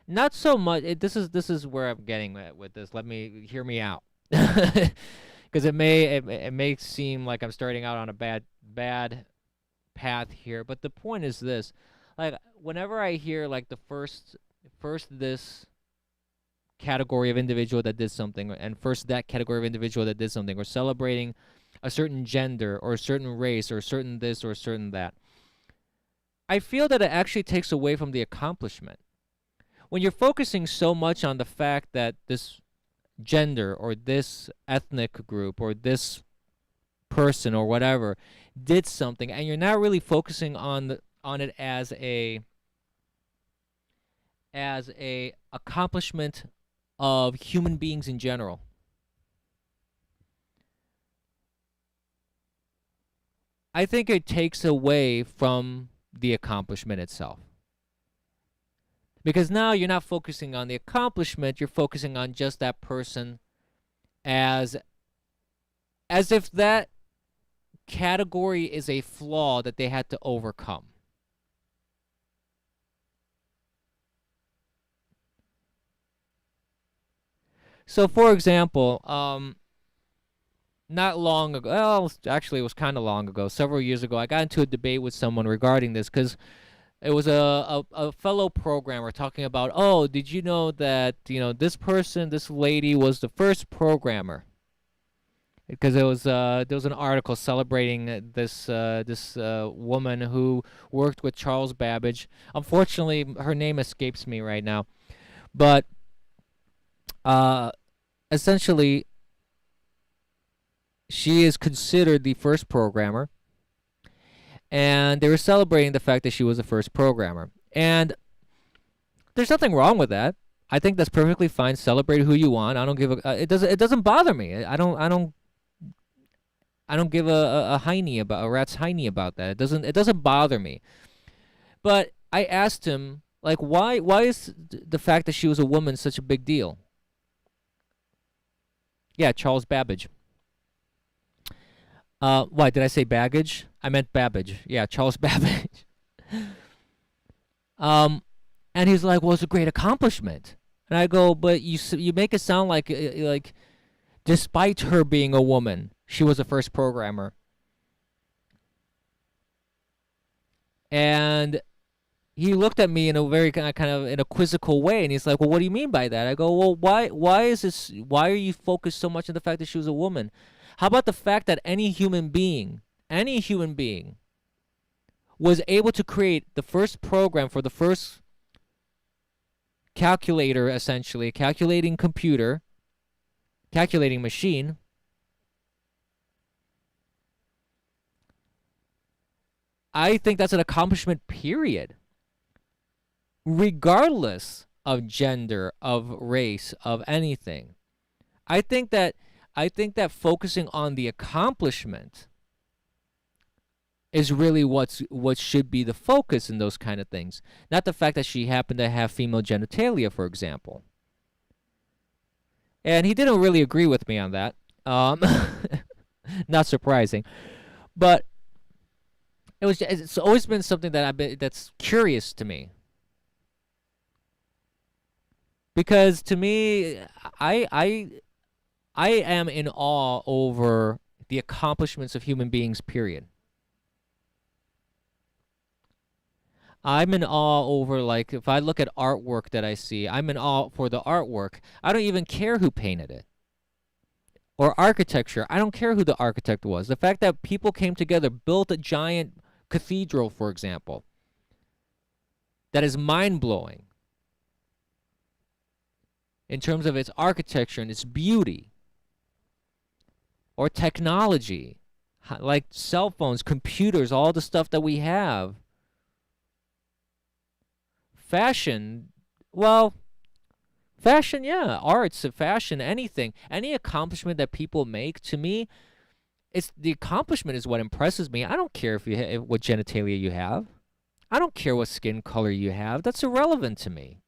Not so much. This is where I'm getting at with this. Hear me out, because it may seem like I'm starting out on a bad path here. But the point is this: like whenever I hear like the first this category of individual that did something, and first that category of individual that did something, or celebrating a certain gender or a certain race or certain this or certain that, I feel that it actually takes away from the accomplishment. When you're focusing so much on the fact that this gender or this ethnic group or this person or whatever did something, and you're not really focusing on it as a accomplishment of human beings in general. I think it takes away from the accomplishment itself. Because now you're not focusing on the accomplishment, you're focusing on just that person as if that category is a flaw that they had to overcome. So, for example, not long ago, well, actually it was kind of long ago, several years ago, I got into a debate with someone regarding this because it was a fellow programmer talking about, oh, did you know that, this person, this lady was the first programmer? Because there was an article celebrating this woman who worked with Charles Babbage. Unfortunately, her name escapes me right now. But essentially, she is considered the first programmer, and they were celebrating the fact that she was the first programmer. And there's nothing wrong with that. I think that's perfectly fine. Celebrate who you want. I don't give a. It doesn't bother me. I don't give a hiney about a rat's hiney about that. It doesn't bother me. But I asked him, like, why is the fact that she was a woman such a big deal? Yeah, Charles Babbage. Why did I say baggage? I meant Babbage. Yeah, Charles Babbage. And he's like, well, it's a great accomplishment. And I go, but you make it sound like despite her being a woman, she was the first programmer. And he looked at me in a very kind of in a quizzical way, and he's like, well, what do you mean by that? I go, well, why are you focused so much on the fact that she was a woman? How about the fact that any human being was able to create the first program for the first calculator, essentially, calculating machine. I think that's an accomplishment, period. Regardless of gender, of race, of anything. I think that focusing on the accomplishment is really what should be the focus in those kind of things. Not the fact that she happened to have female genitalia, for example. And he didn't really agree with me on that. Not surprising. But it's always been something that's curious to me. Because to me, I am in awe over the accomplishments of human beings, period. I'm in awe over, like, if I look at artwork that I see, I'm in awe for the artwork. I don't even care who painted it. Or architecture. I don't care who the architect was. The fact that people came together, built a giant cathedral, for example, that is mind-blowing in terms of its architecture and its beauty. Or technology, like cell phones, computers, all the stuff that we have. Fashion, yeah, arts, fashion, anything, any accomplishment that people make, to me, it's the accomplishment is what impresses me. I don't care what genitalia you have. I don't care what skin color you have. That's irrelevant to me.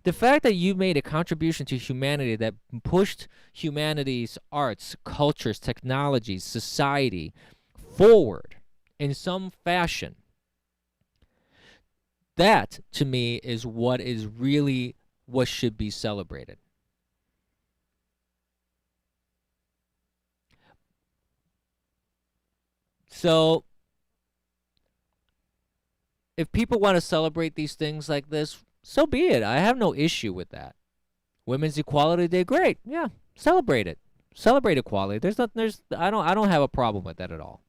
The fact that you made a contribution to humanity that pushed humanity's arts, cultures, technologies, society forward in some fashion, that, to me, is what should be celebrated. So, if people want to celebrate these things like this, so be it. I have no issue with that. Women's Equality Day, great. Yeah, celebrate it. Celebrate equality. I don't have a problem with that at all.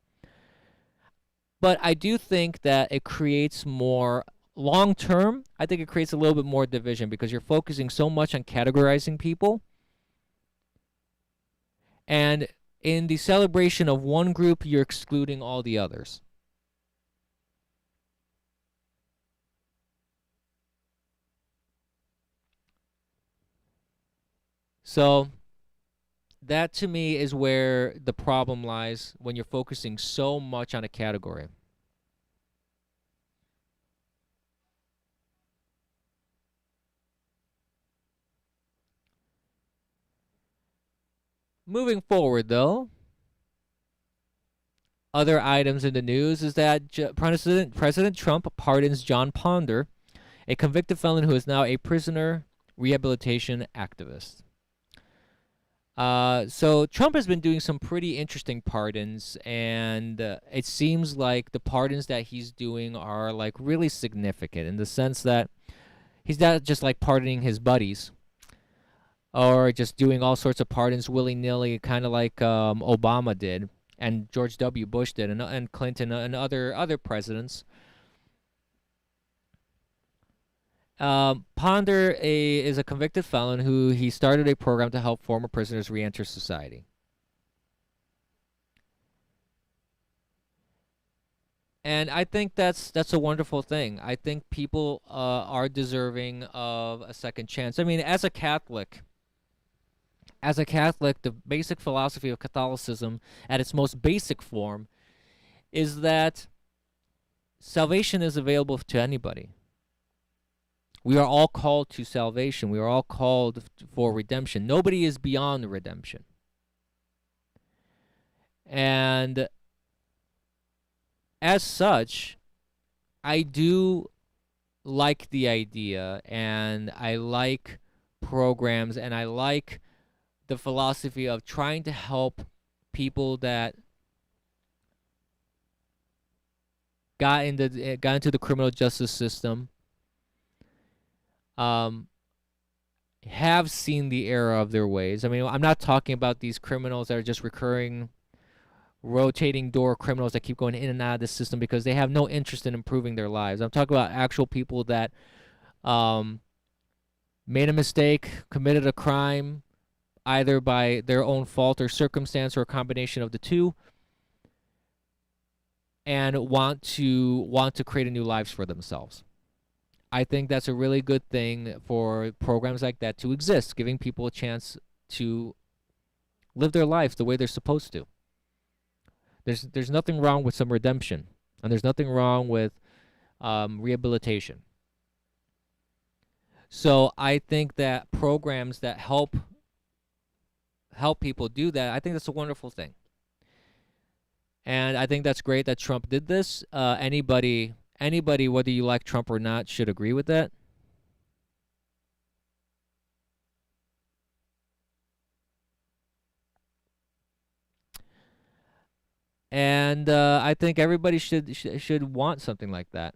But I do think that it creates more long term. I think it creates a little bit more division because you're focusing so much on categorizing people. And in the celebration of one group, you're excluding all the others. So that, to me, is where the problem lies when you're focusing so much on a category. Moving forward, though, other items in the news is that President Trump pardons John Ponder, a convicted felon who is now a prisoner rehabilitation activist. So Trump has been doing some pretty interesting pardons, and it seems like the pardons that he's doing are like really significant in the sense that he's not just like pardoning his buddies or just doing all sorts of pardons willy-nilly, kind of like Obama did and George W. Bush did and Clinton and other presidents. Ponder is a convicted felon who he started a program to help former prisoners re-enter society. And I think that's a wonderful thing. I think people are deserving of a second chance. I mean, as a Catholic, the basic philosophy of Catholicism at its most basic form is that salvation is available to anybody. We are all called to salvation. We are all called for redemption. Nobody is beyond redemption. And as such, I do like the idea, and I like programs, and I like the philosophy of trying to help people that got into the criminal justice system, have seen the error of their ways. I mean, I'm not talking about these criminals that are just recurring, rotating door criminals that keep going in and out of the system because they have no interest in improving their lives. I'm talking about actual people that made a mistake, committed a crime, either by their own fault or circumstance or a combination of the two, and want to create a new lives for themselves. I think that's a really good thing for programs like that to exist, giving people a chance to live their lives the way they're supposed to. There's nothing wrong with some redemption, and there's nothing wrong with rehabilitation. So I think that programs that help people do that, I think that's a wonderful thing. And I think that's great that Trump did this. Anybody, whether you like Trump or not, should agree with that. And I think everybody should want something like that.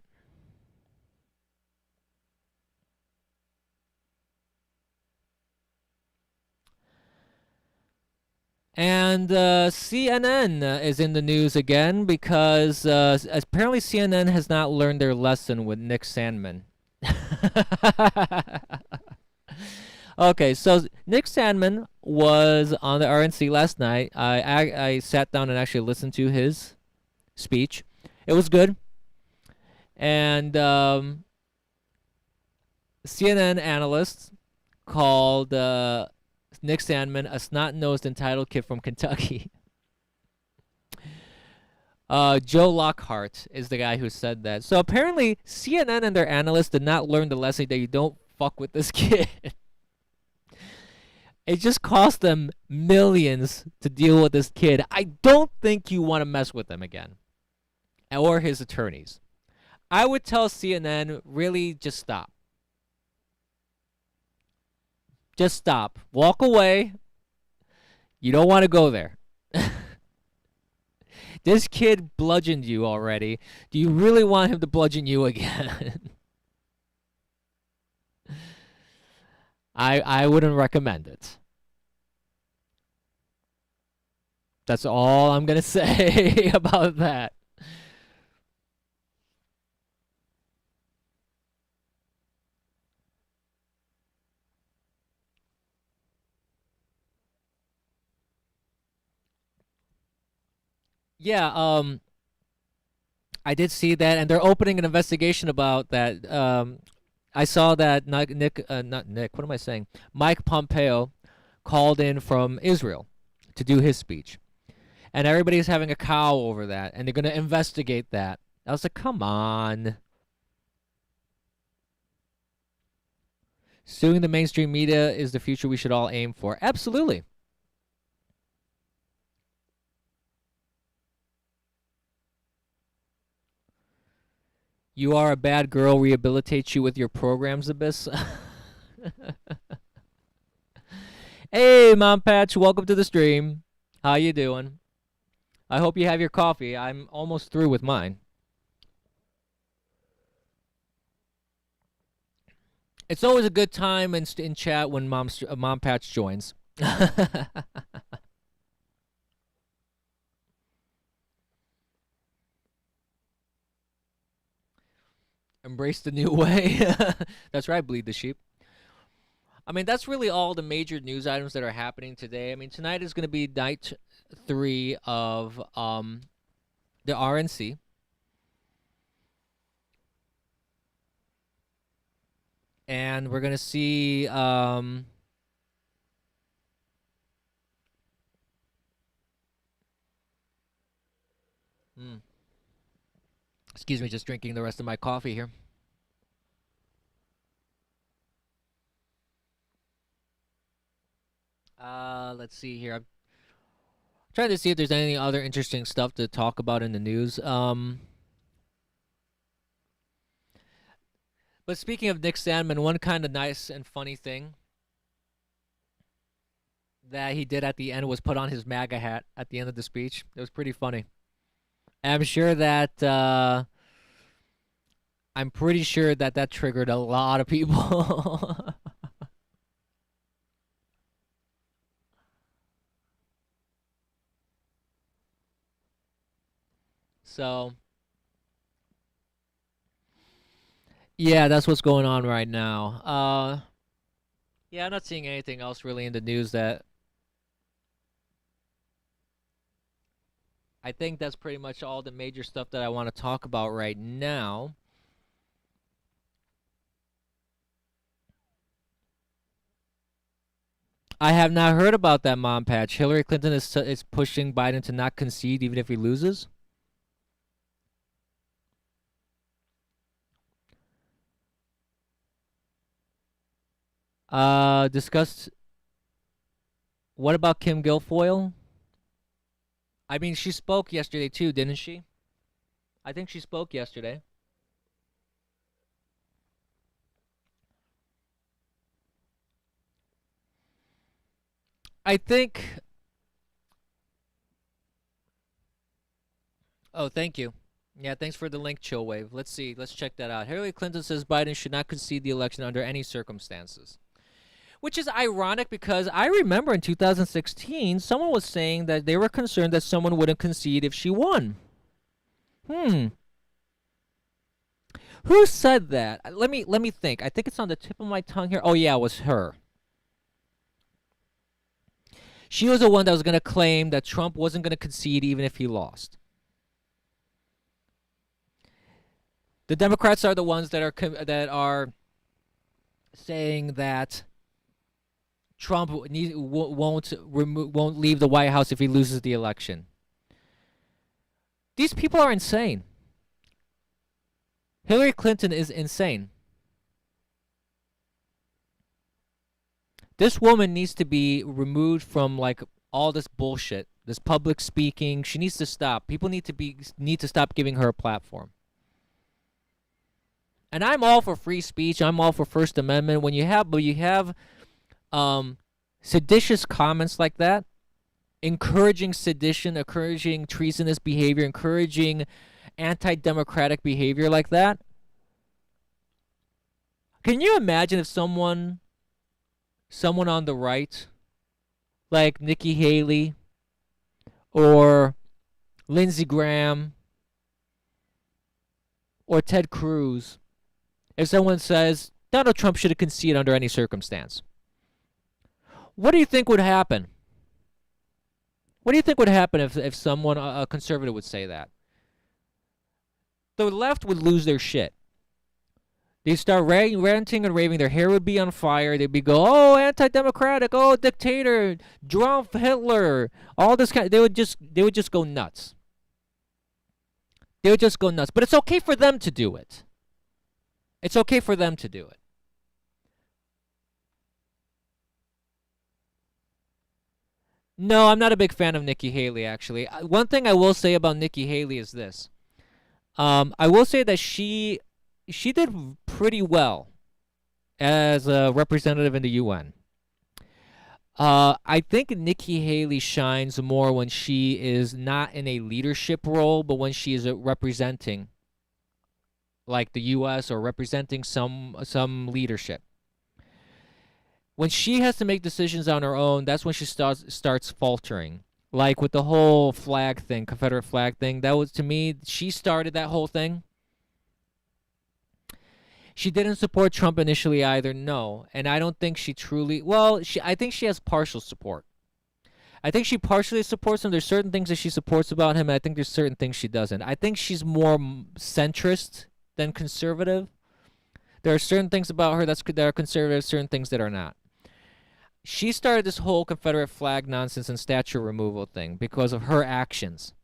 And CNN is in the news again because apparently CNN has not learned their lesson with Nick Sandmann. Okay, so Nick Sandmann was on the RNC last night. I sat down and actually listened to his speech. It was good. And CNN analysts called Nick Sandmann a snot-nosed entitled kid from Kentucky. Joe Lockhart is the guy who said that. So apparently CNN and their analysts did not learn the lesson that you don't fuck with this kid. It just cost them millions to deal with this kid. I don't think you want to mess with him again, or his attorneys. I would tell CNN, really, just stop. Just stop. Walk away. You don't want to go there. This kid bludgeoned you already. Do you really want him to bludgeon you again? I wouldn't recommend it. That's all I'm going to say about that. Yeah, I did see that, and they're opening an investigation about that. I saw that not Nick, what am I saying? Mike Pompeo called in from Israel to do his speech. And everybody's having a cow over that, and they're going to investigate that. I was like, come on. Suing the mainstream media is the future we should all aim for. Absolutely. You are a bad girl, rehabilitate you with your programs, Abyss. Hey, Mom Patch, welcome to the stream. How you doing? I hope you have your coffee. I'm almost through with mine. It's always a good time in chat when Mom Patch joins. Embrace the new way. That's right, Bleed the Sheep. I mean, that's really all the major news items that are happening today. I mean, tonight is going to be night 3 of the RNC. And we're going to see excuse me, just drinking the rest of my coffee here. Let's see here. I'm trying to see if there's any other interesting stuff to talk about in the news. But speaking of Nick Sandmann, one kind of nice and funny thing that he did at the end was put on his MAGA hat at the end of the speech. It was pretty funny. And I'm sure that I'm pretty sure that that triggered a lot of people. So, yeah, that's what's going on right now. Yeah, I'm not seeing anything else really in the news that I think that's pretty much all the major stuff that I want to talk about right now. I have not heard about that mom patch. Hillary Clinton is pushing Biden to not concede even if he loses. Discussed. What about Kim Guilfoyle? I mean, she spoke yesterday too, didn't she? I think she spoke yesterday. I think. Oh, thank you. Yeah, thanks for the link, Chillwave. Let's see. Let's check that out. Hillary Clinton says Biden should not concede the election under any circumstances. Which is ironic because I remember in 2016, someone was saying that they were concerned that someone wouldn't concede if she won. Who said that? Let me think. I think it's on the tip of my tongue here. Oh yeah, it was her. She was the one that was going to claim that Trump wasn't going to concede even if he lost. The Democrats are the ones that are saying that Trump won't leave the White House if he loses the election. These people are insane. Hillary Clinton is insane. This woman needs to be removed from like all this bullshit, this public speaking. She needs to stop. People need to stop giving her a platform. And I'm all for free speech. I'm all for First Amendment. When you have seditious comments like that, encouraging sedition, encouraging treasonous behavior, encouraging anti-democratic behavior like that. Can you imagine if someone on the right, like Nikki Haley or Lindsey Graham or Ted Cruz, if someone says Donald Trump should have conceded under any circumstance? What do you think would happen? What do you think would happen if someone, a conservative, would say that? The left would lose their shit. They'd start ranting and raving. Their hair would be on fire. They'd be oh, anti-democratic, oh, dictator, Trump, Hitler, all this kind. They would just go nuts. They would just go nuts. But it's okay for them to do it. It's okay for them to do it. No, I'm not a big fan of Nikki Haley, actually. One thing I will say about Nikki Haley is this. I will say that she did pretty well as a representative in the UN. I think Nikki Haley shines more when she is not in a leadership role, but when she is representing, like the U.S. or representing some leadership. When she has to make decisions on her own, that's when she starts faltering. Like with the whole flag thing, Confederate flag thing, that was, to me, she started that whole thing. She didn't support Trump initially either, no. And I don't think she truly, I think she has partial support. I think she partially supports him. There's certain things that she supports about him, and I think there's certain things she doesn't. I think she's more centrist than conservative. There are certain things about her that are conservative, certain things that are not. She started this whole Confederate flag nonsense and statue removal thing because of her actions.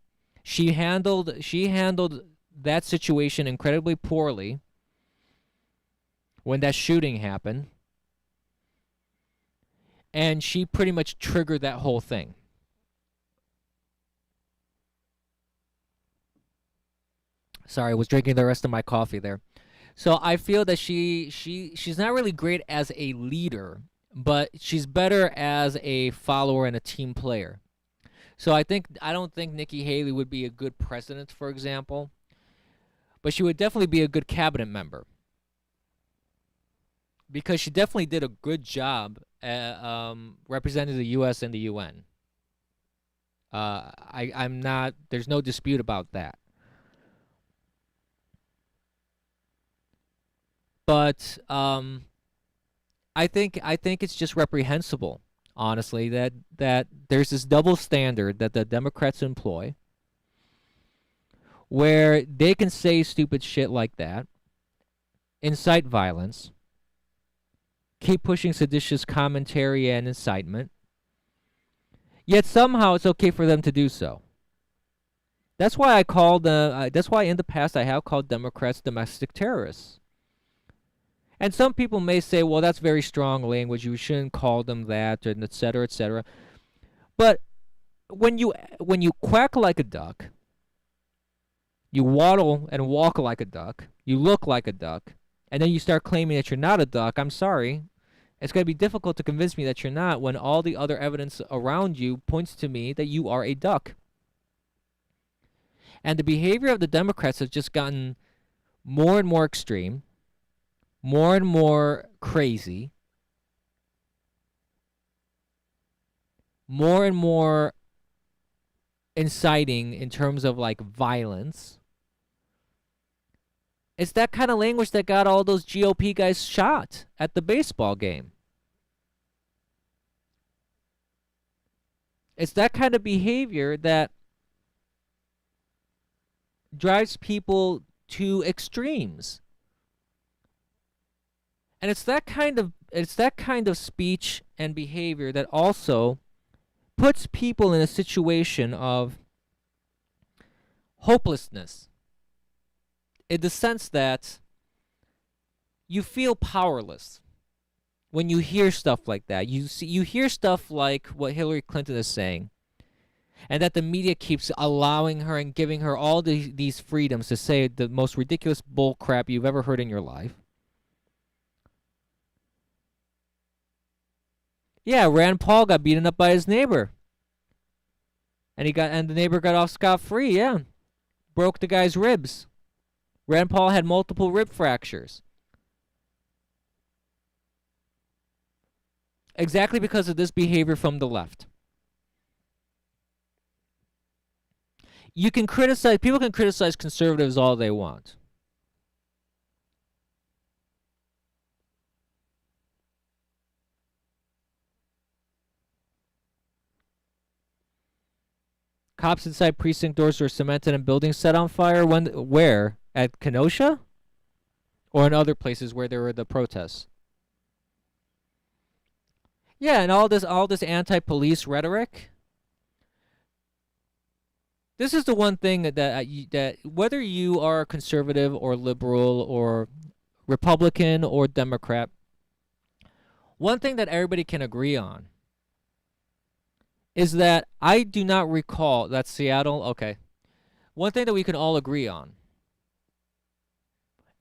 She handled that situation incredibly poorly when that shooting happened, and she pretty much triggered that whole thing. Sorry, I was drinking the rest of my coffee there. So I feel that she's not really great as a leader, but she's better as a follower and a team player. So I don't think Nikki Haley would be a good president, for example, but she would definitely be a good cabinet member because she definitely did a good job representing the U.S. in the UN. I'm not. There's no dispute about that. But I think it's just reprehensible, honestly, that there's this double standard that the Democrats employ, where they can say stupid shit like that, incite violence, keep pushing seditious commentary and incitement, yet somehow it's okay for them to do so. That's why that's why in the past I have called Democrats domestic terrorists. And some people may say, well, that's very strong language. You shouldn't call them that, and et cetera, et cetera. But when you quack like a duck, you waddle and walk like a duck, you look like a duck, and then you start claiming that you're not a duck, I'm sorry. It's going to be difficult to convince me that you're not when all the other evidence around you points to me that you are a duck. And the behavior of the Democrats has just gotten more and more extreme, more and more crazy, more and more inciting in terms of like violence. It's that kind of language that got all those GOP guys shot at the baseball game. It's that kind of behavior that drives people to extremes. And it's that kind of speech and behavior that also puts people in a situation of hopelessness, in the sense that you feel powerless when you hear stuff like that. You hear stuff like what Hillary Clinton is saying, and that the media keeps allowing her and giving her all these freedoms to say the most ridiculous bull crap you've ever heard in your life. Yeah, Rand Paul got beaten up by his neighbor. And the neighbor got off scot-free, yeah. Broke the guy's ribs. Rand Paul had multiple rib fractures. Exactly because of this behavior from the left. People can criticize conservatives all they want. Cops inside precinct doors were cemented and buildings set on fire. Where? At Kenosha? Or in other places where there were the protests? Yeah, and all this anti-police rhetoric. This is the one thing that whether you are conservative or liberal or Republican or Democrat, one thing that everybody can agree on is that I do not recall that Seattle, okay. One thing that we can all agree on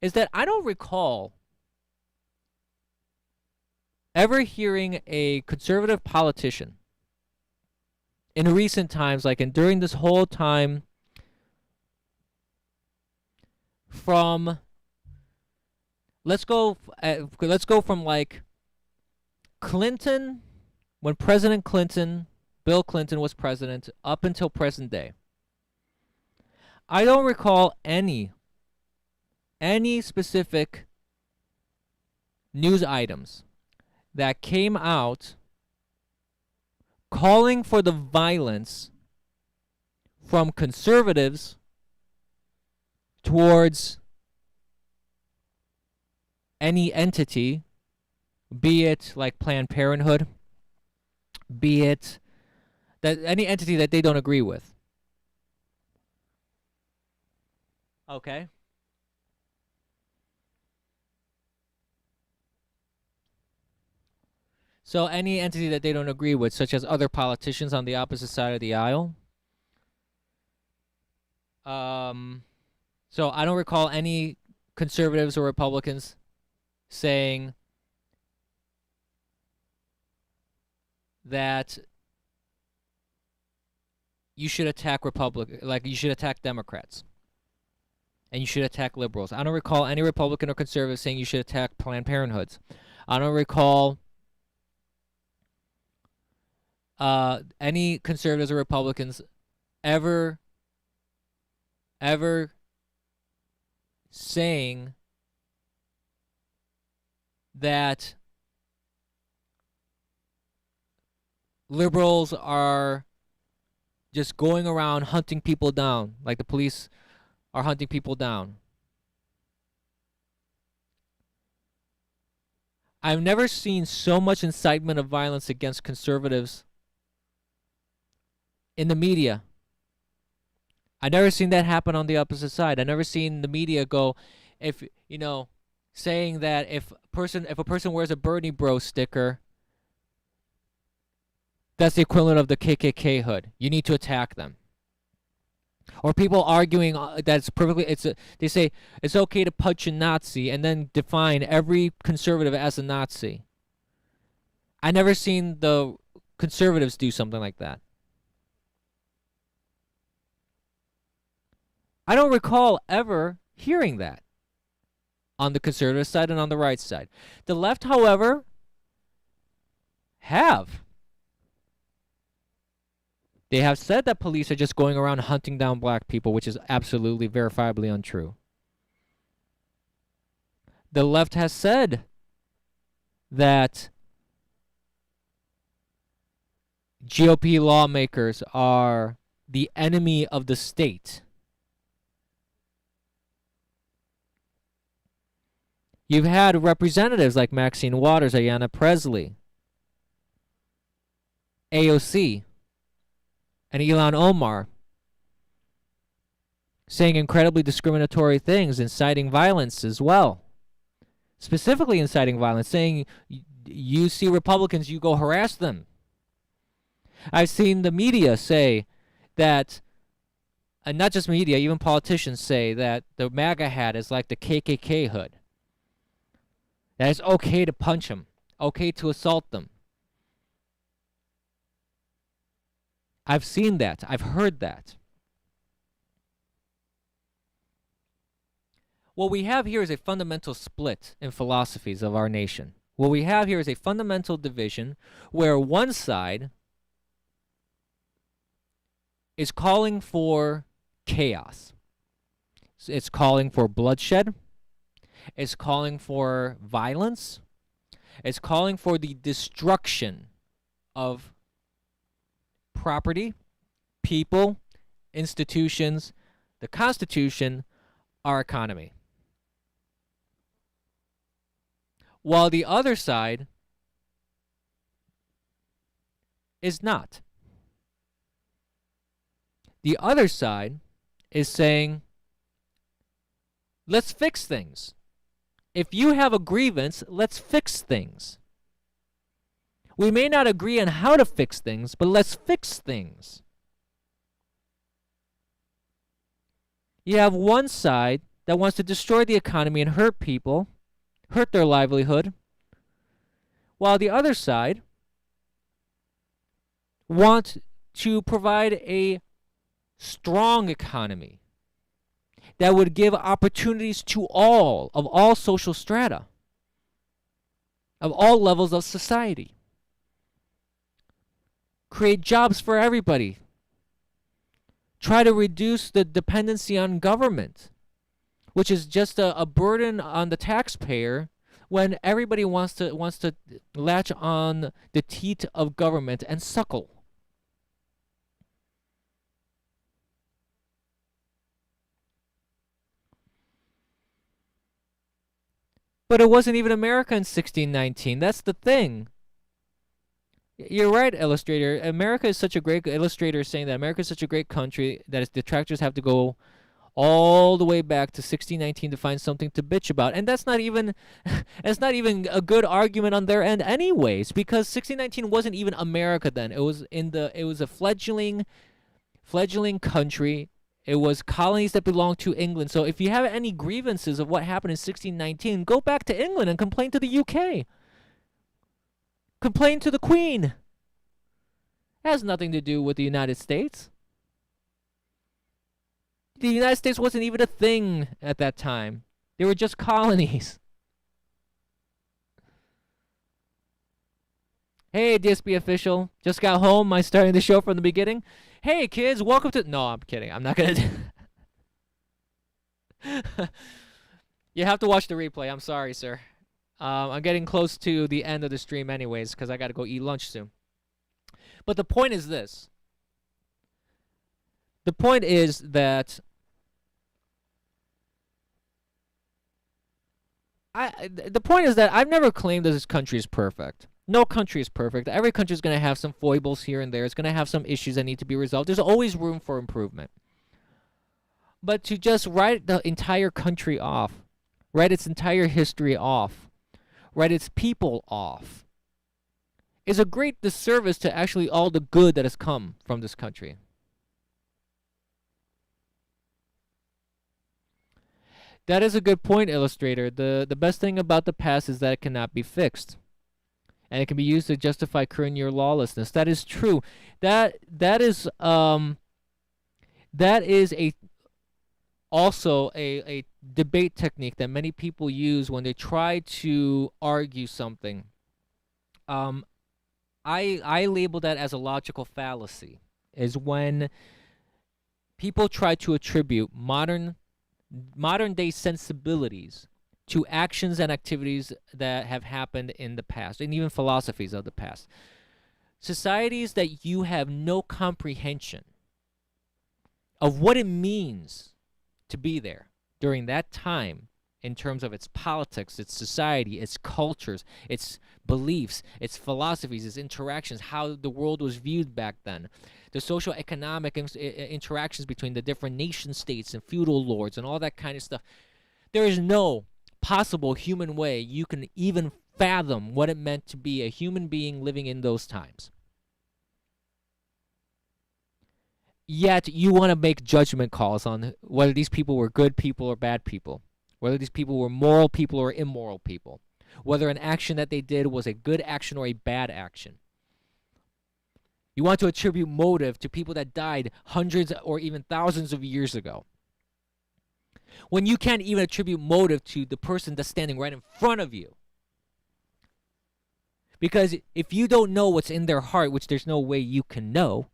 is that I don't recall ever hearing a conservative politician in recent times, during this whole time from, let's go from like Clinton, when President Clinton, Bill Clinton was president, up until present day. I don't recall any specific news items that came out calling for the violence from conservatives towards any entity, be it like Planned Parenthood, be it that any entity that they don't agree with. Okay? So any entity that they don't agree with, such as other politicians on the opposite side of the aisle. So I don't recall any conservatives or Republicans saying that you should attack you should attack Democrats. And you should attack liberals. I don't recall any Republican or conservative saying you should attack Planned Parenthoods. I don't recall any conservatives or Republicans ever saying that liberals are just going around hunting people down, like the police are hunting people down. I've never seen so much incitement of violence against conservatives in the media. I've never seen that happen on the opposite side. I've never seen the media go, if you know, saying that if a person wears a Bernie Bro sticker, that's the equivalent of the KKK hood. You need to attack them. Or people arguing that it's perfectly, they say it's okay to punch a Nazi and then define every conservative as a Nazi. I never seen the conservatives do something like that. I don't recall ever hearing that on the conservative side and on the right side. The left, however, have. They have said that police are just going around hunting down black people, which is absolutely verifiably untrue. The left has said that GOP lawmakers are the enemy of the state. You've had representatives like Maxine Waters, Ayanna Presley, AOC, and Ilhan Omar saying incredibly discriminatory things, inciting violence as well. Specifically inciting violence, saying you see Republicans, you go harass them. I've seen the media say that, and not just media, even politicians say that the MAGA hat is like the KKK hood. That it's okay to punch them, okay to assault them. I've seen that. I've heard that. What we have here is a fundamental split in philosophies of our nation. What we have here is a fundamental division where one side is calling for chaos. It's calling for bloodshed. It's calling for violence. It's calling for the destruction of property, people, institutions, the Constitution, our economy. While the other side is not. The other side is saying, let's fix things. If you have a grievance, let's fix things. We may not agree on how to fix things, but let's fix things. You have one side that wants to destroy the economy and hurt people, hurt their livelihood, while the other side wants to provide a strong economy that would give opportunities to all, of all social strata, of all levels of society. Create jobs for everybody. Try to reduce the dependency on government, which is just a burden on the taxpayer when everybody wants to latch on the teat of government and suckle. But it wasn't even America in 1619. That's the thing. You're right, illustrator. America is such a great illustrator is saying that America is such a great country that its detractors have to go all the way back to 1619 to find something to bitch about. And that's not even that's not even a good argument on their end anyways, because 1619 wasn't even America then. It was a fledgling country. It was colonies that belonged to England. So if you have any grievances of what happened in 1619, go back to England and complain to the UK. Complain to the Queen. It has nothing to do with the United States. The United States wasn't even a thing at that time. They were just colonies. Hey, DSP official. Just got home. Am I starting the show from the beginning? Hey, kids, welcome to... No, I'm kidding. I'm not going to... You have to watch the replay. I'm sorry, sir. I'm getting close to the end of the stream anyways because I got to go eat lunch soon. But the point is this. The point is that I've never claimed that this country is perfect. No country is perfect. Every country is going to have some foibles here and there. It's going to have some issues that need to be resolved. There's always room for improvement. But to just write the entire country off, write its entire history off, write its people off, is a great disservice to actually all the good that has come from this country. That is a good point, illustrator. The best thing about the past is that it cannot be fixed. And it can be used to justify current year lawlessness. That is true. That is also a debate technique that many people use when they try to argue something. I label that as a logical fallacy. Is when people try to attribute modern day sensibilities to actions and activities that have happened in the past, and even philosophies of the past. Societies that you have no comprehension of what it means to be there during that time in terms of its politics, its society, its cultures, its beliefs, its philosophies, its interactions, how the world was viewed back then, the social economic interactions between the different nation states and feudal lords and all that kind of stuff. There is no possible human way you can even fathom what it meant to be a human being living in those times. Yet you want to make judgment calls on whether these people were good people or bad people, whether these people were moral people or immoral people, whether an action that they did was a good action or a bad action. You want to attribute motive to people that died hundreds or even thousands of years ago, when you can't even attribute motive to the person that's standing right in front of you. Because if you don't know what's in their heart, which there's no way you can know,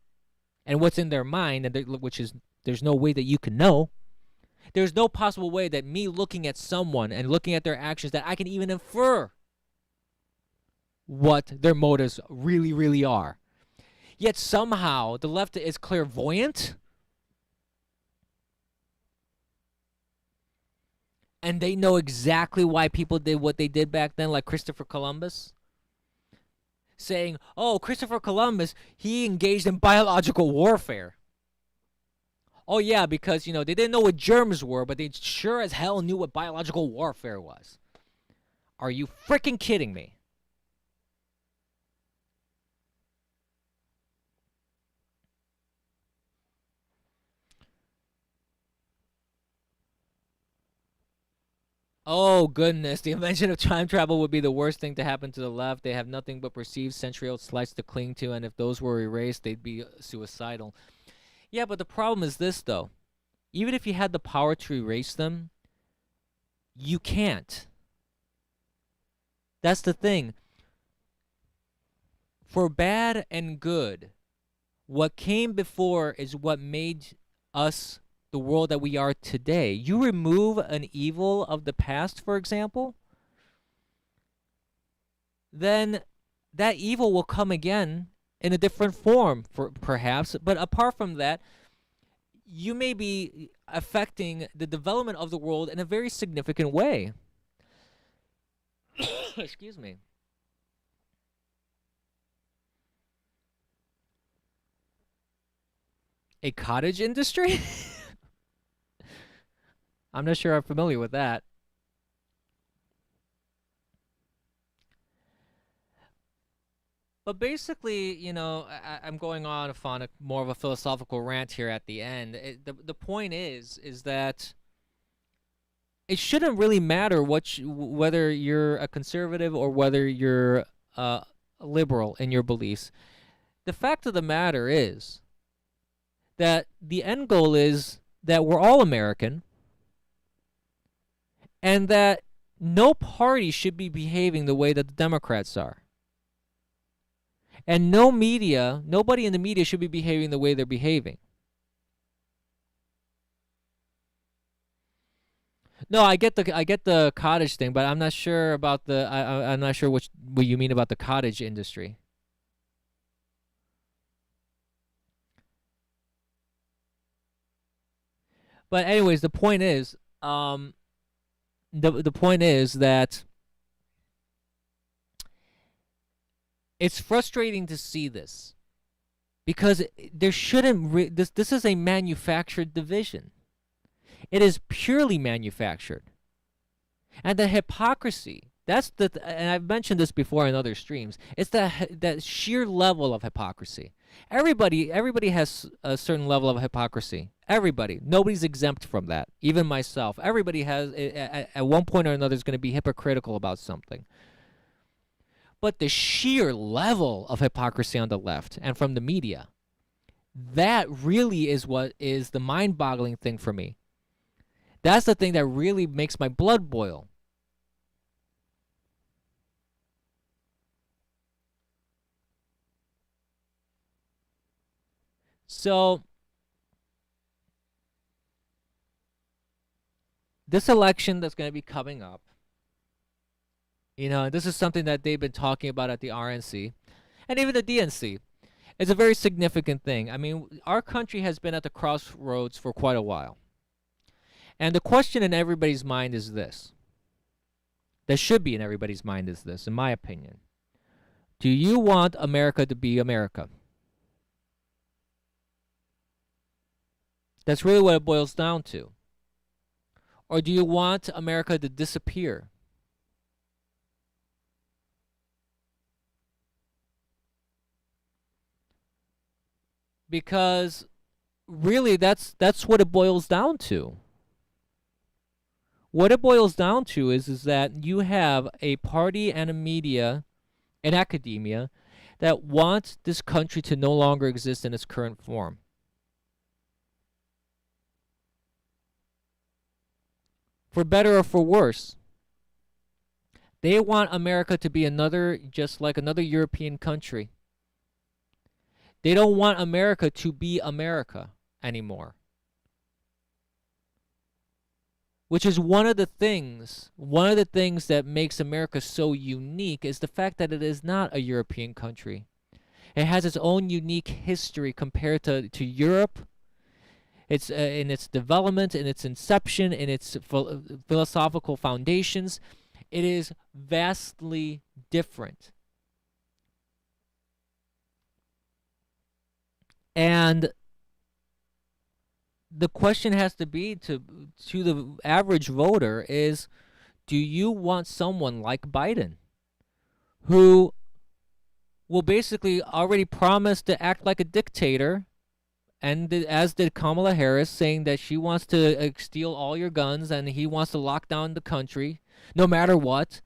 and what's in their mind, and which is there's no way that you can know, there's no possible way that me looking at someone and looking at their actions that I can even infer what their motives really, really are. Yet somehow the left is clairvoyant, and they know exactly why people did what they did back then, like Christopher Columbus. Saying, oh, Christopher Columbus, he engaged in biological warfare. Oh, yeah, because, they didn't know what germs were, but they sure as hell knew what biological warfare was. Are you freaking kidding me? Oh, goodness. The invention of time travel would be the worst thing to happen to the left. They have nothing but perceived century-old slights to cling to, and if those were erased, they'd be suicidal. Yeah, but the problem is this, though. Even if you had the power to erase them, you can't. That's the thing. For bad and good, what came before is what made us the world that we are today. You remove an evil of the past, for example, then that evil will come again in a different form, perhaps. But apart from that, you may be affecting the development of the world in a very significant way. Excuse me. A cottage industry? I'm not sure I'm familiar with that. But basically, I'm going on a more of a philosophical rant here at the end. The point is that it shouldn't really matter whether you're a conservative or whether you're a liberal in your beliefs. The fact of the matter is that the end goal is that we're all American, and that no party should be behaving the way that the Democrats are. And nobody in the media should be behaving the way they're behaving. No, I get the cottage thing, but I'm not sure about I'm not sure what you mean about the cottage industry. But anyways, the point is that it's frustrating to see this, because there shouldn't this is a manufactured division. It is purely manufactured. And the hypocrisy, and I've mentioned this before in other streams, it's that sheer level of hypocrisy. Everybody has a certain level of hypocrisy. Everybody. Nobody's exempt from that. Even myself. Everybody has, at one point or another, is going to be hypocritical about something. But the sheer level of hypocrisy on the left and from the media, that really is what is the mind-boggling thing for me. That's the thing that really makes my blood boil. So, this election that's going to be coming up, this is something that they've been talking about at the RNC and even the DNC. It's a very significant thing. I mean, our country has been at the crossroads for quite a while. And the question in everybody's mind is this. That should be in everybody's mind is this, in my opinion. Do you want America to be America? That's really what it boils down to. Or do you want America to disappear? Because really that's what it boils down to. What it boils down to is that you have a party and a media and academia that want this country to no longer exist in its current form. For better or for worse, they want America to be just like another European country. They don't want America to be America anymore. Which is one of the things that makes America so unique is the fact that it is not a European country. It has its own unique history compared to Europe. It's in its development, in its inception, in its philosophical foundations. It is vastly different. And the question has to be to the average voter is, do you want someone like Biden who will basically already promise to act like a dictator, and as did Kamala Harris, saying that she wants to steal all your guns and he wants to lock down the country no matter what,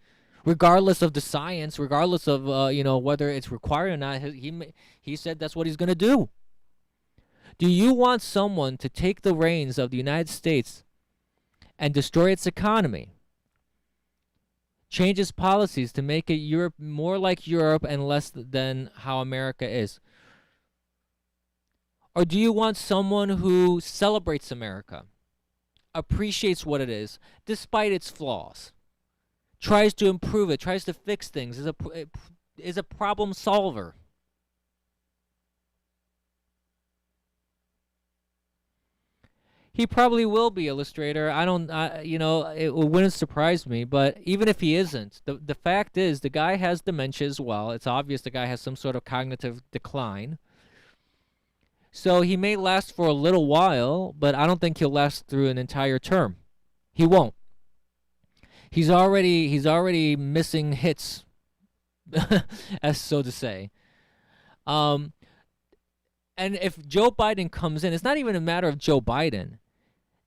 regardless of the science, regardless of whether it's required or not. He said that's what he's going to do. Do you want someone to take the reins of the United States and destroy its economy, change its policies to make it Europe more like Europe and less than how America is? Or do you want someone who celebrates America, appreciates what it is, despite its flaws, tries to improve it, tries to fix things, is a problem solver? He probably will be, Illustrator. It wouldn't surprise me. But even if he isn't, the fact is the guy has dementia as well. It's obvious the guy has some sort of cognitive decline. So he may last for a little while, but I don't think he'll last through an entire term. He won't. He's already missing hits, as so to say. And if Joe Biden comes in, it's not even a matter of Joe Biden.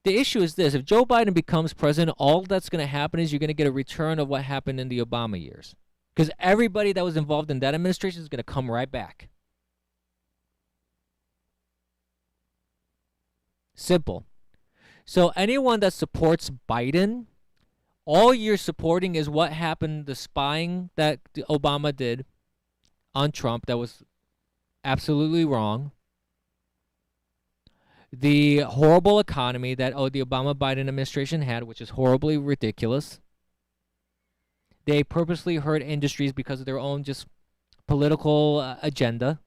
The issue is this: if Joe Biden becomes president, all that's going to happen is you're going to get a return of what happened in the Obama years, because everybody that was involved in that administration is going to come right back. Simple. So anyone that supports Biden, all you're supporting is what happened, the spying that Obama did on Trump that was absolutely wrong. The horrible economy that the Obama-Biden administration had, which is horribly ridiculous. They purposely hurt industries because of their own just political agenda.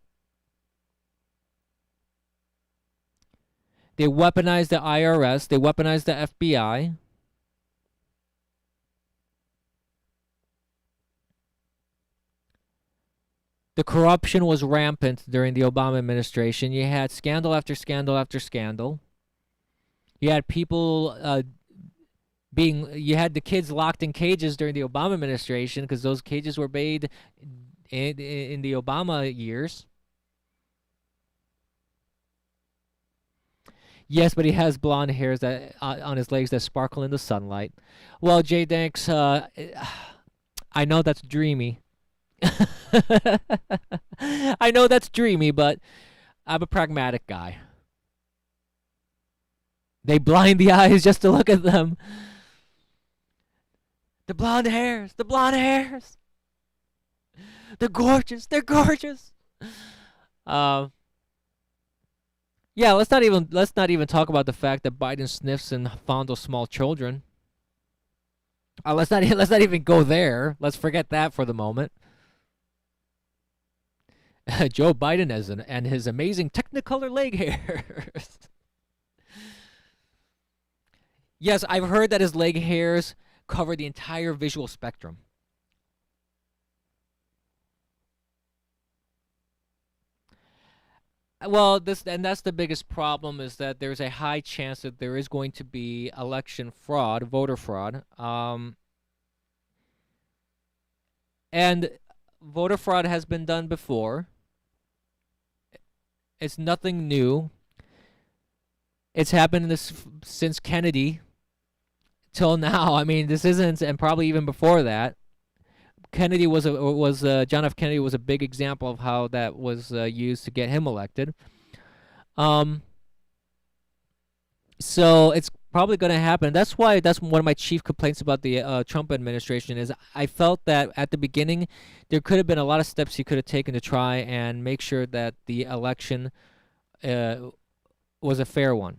They weaponized the IRS. They weaponized the FBI. The corruption was rampant during the Obama administration. You had scandal after scandal after scandal. You had people you had the kids locked in cages during the Obama administration because those cages were made in the Obama years. Yes, but he has blonde hairs that on his legs that sparkle in the sunlight. Well, Jay Danks, I know that's dreamy. I know that's dreamy, but I'm a pragmatic guy. They blind the eyes just to look at them. The blonde hairs, the blonde hairs. They're gorgeous, they're gorgeous. Yeah, let's not even talk about the fact that Biden sniffs and fondles small children. Let's not even go there. Let's forget that for the moment. Joe Biden and his amazing Technicolor leg hairs. Yes, I've heard that his leg hairs cover the entire visual spectrum. Well, that's the biggest problem, is that there's a high chance that there is going to be election fraud, voter fraud. And voter fraud has been done before. It's nothing new. It's happened since Kennedy till now. I mean, this isn't, and probably even before that. John F. Kennedy was a big example of how that was used to get him elected. So it's probably going to happen. That's one of my chief complaints about the Trump administration is I felt that at the beginning there could have been a lot of steps he could have taken to try and make sure that the election was a fair one.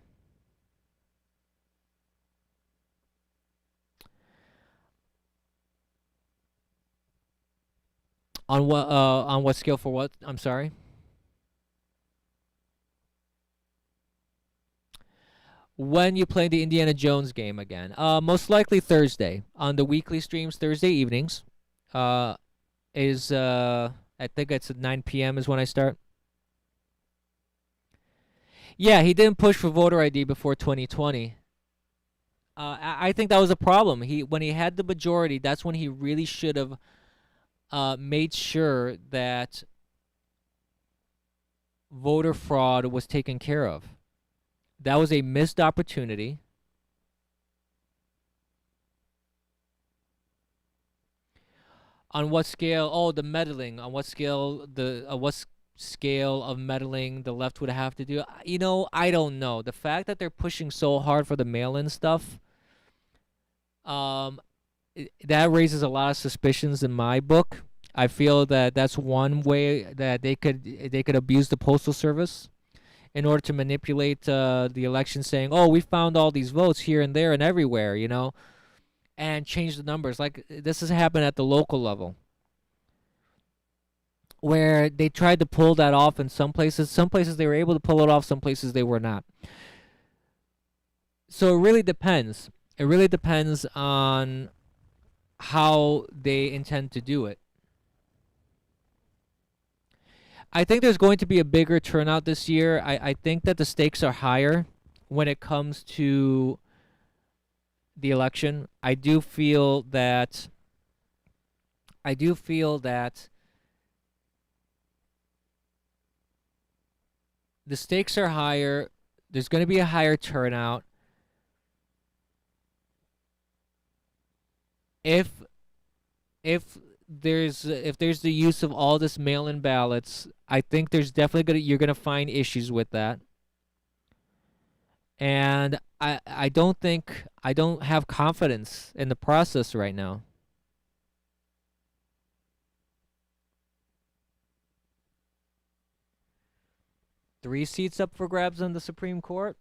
On what scale for what? I'm sorry. When you play the Indiana Jones game again? Most likely Thursday on the weekly streams. Thursday evenings. I think it's at 9 p.m. is when I start. Yeah, he didn't push for voter ID before 2020. I think that was a problem. When he had the majority, that's when he really should have made sure that voter fraud was taken care of. That was a missed opportunity. On what scale? Oh, the meddling. On what scale? What scale of meddling the left would have to do? I don't know. The fact that they're pushing so hard for the mail-in stuff, that raises a lot of suspicions in my book. I feel that that's one way that they could abuse the postal service in order to manipulate the election, saying, "Oh, we found all these votes here and there and everywhere," and change the numbers. Like this has happened at the local level, where they tried to pull that off in some places. Some places they were able to pull it off. Some places they were not. So it really depends. It really depends on how they intend to do it. I think there's going to be a bigger turnout this year. I think that the stakes are higher when it comes to the election. I do feel that the stakes are higher. There's going to be a higher turnout. If there's the use of all this mail-in ballots, I think there's definitely you're gonna find issues with that. And I don't have confidence in the process right now. Three seats up for grabs on the Supreme Court.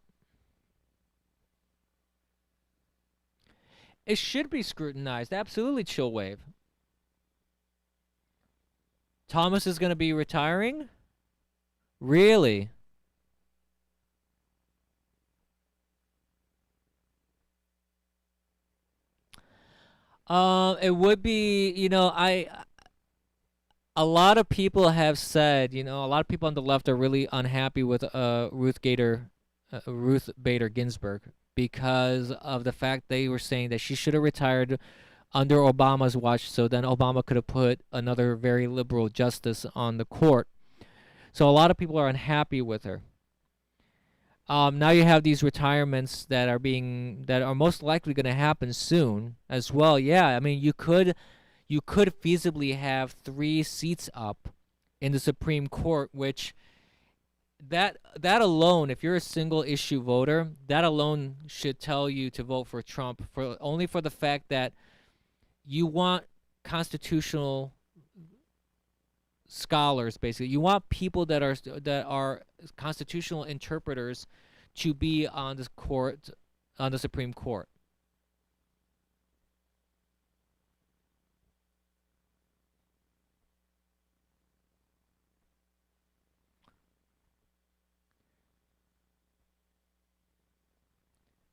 It should be scrutinized. Absolutely, chill wave. Thomas is going to be retiring? Really? It would be, a lot of people have said, a lot of people on the left are really unhappy with Ruth Bader Ginsburg because of the fact they were saying that she should have retired under Obama's watch, so then Obama could have put another very liberal justice on the court. So a lot of people are unhappy with her. Now you have these retirements that are most likely going to happen soon as well. Yeah, I mean you could feasibly have 3 seats up in the Supreme Court, which that alone, if you're a single issue voter, that alone should tell you to vote for Trump only for the fact that you want constitutional scholars, basically. You want people that are constitutional interpreters to be on this court, on the Supreme Court.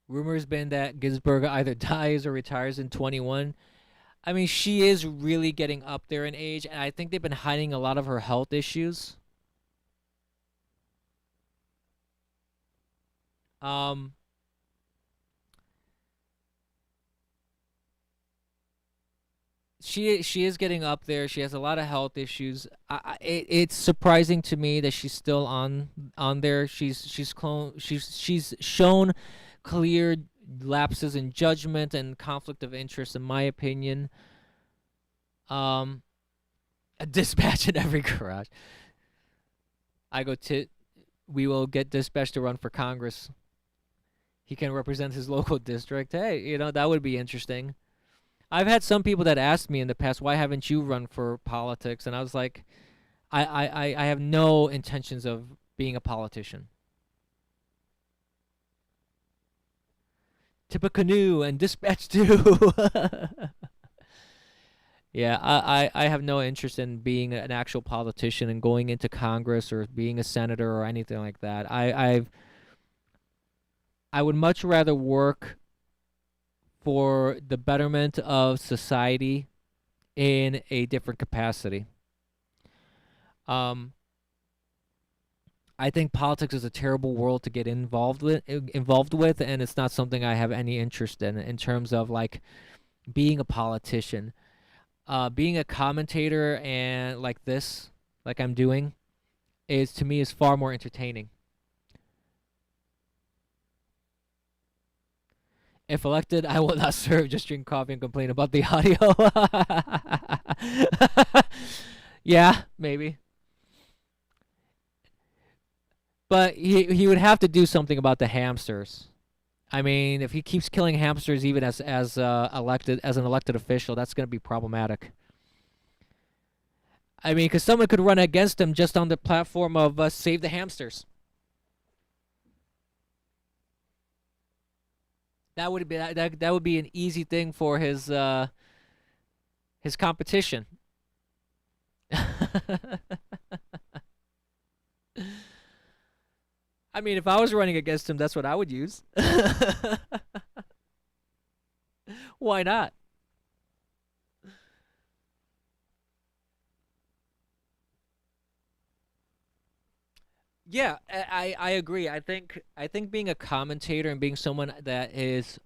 Rumors been that Ginsburg either dies or retires in 21. I mean, she is really getting up there in age, and I think they've been hiding a lot of her health issues. She is getting up there. She has a lot of health issues. It's surprising to me that she's still on there. She's shown clear lapses in judgment and conflict of interest, in my opinion. A dispatch in every garage. We will get dispatch to run for Congress. He can represent his local district. Hey, that would be interesting. I've had some people that asked me in the past, why haven't you run for politics? And I was like, I have no intentions of being a politician. Tippecanoe and dispatch too. Yeah, I have no interest in being an actual politician and going into Congress or being a senator or anything like that. I would much rather work for the betterment of society in a different capacity. I think politics is a terrible world to get involved with, and it's not something I have any interest in terms of like being a politician. Being a commentator and like this, like I'm doing, to me is far more entertaining. If elected, I will not serve, just drink coffee and complain about the audio. Yeah, maybe. But he would have to do something about the hamsters. I mean, if he keeps killing hamsters even as an elected official, that's going to be problematic. I mean, because someone could run against him just on the platform of save the hamsters. That would be an easy thing for his competition. I I mean, if I was running against him, that's what I would use. Why not? Yeah, I agree. I think being a commentator and being someone that is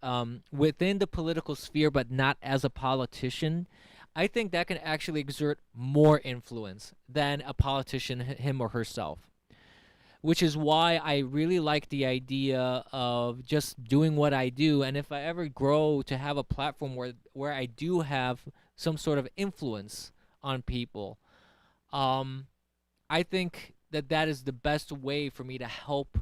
within the political sphere but not as a politician, I think that can actually exert more influence than a politician him or herself. Which is why I really like the idea of just doing what I do, and if I ever grow to have a platform where I do have some sort of influence on people, um I think that that is the best way for me to help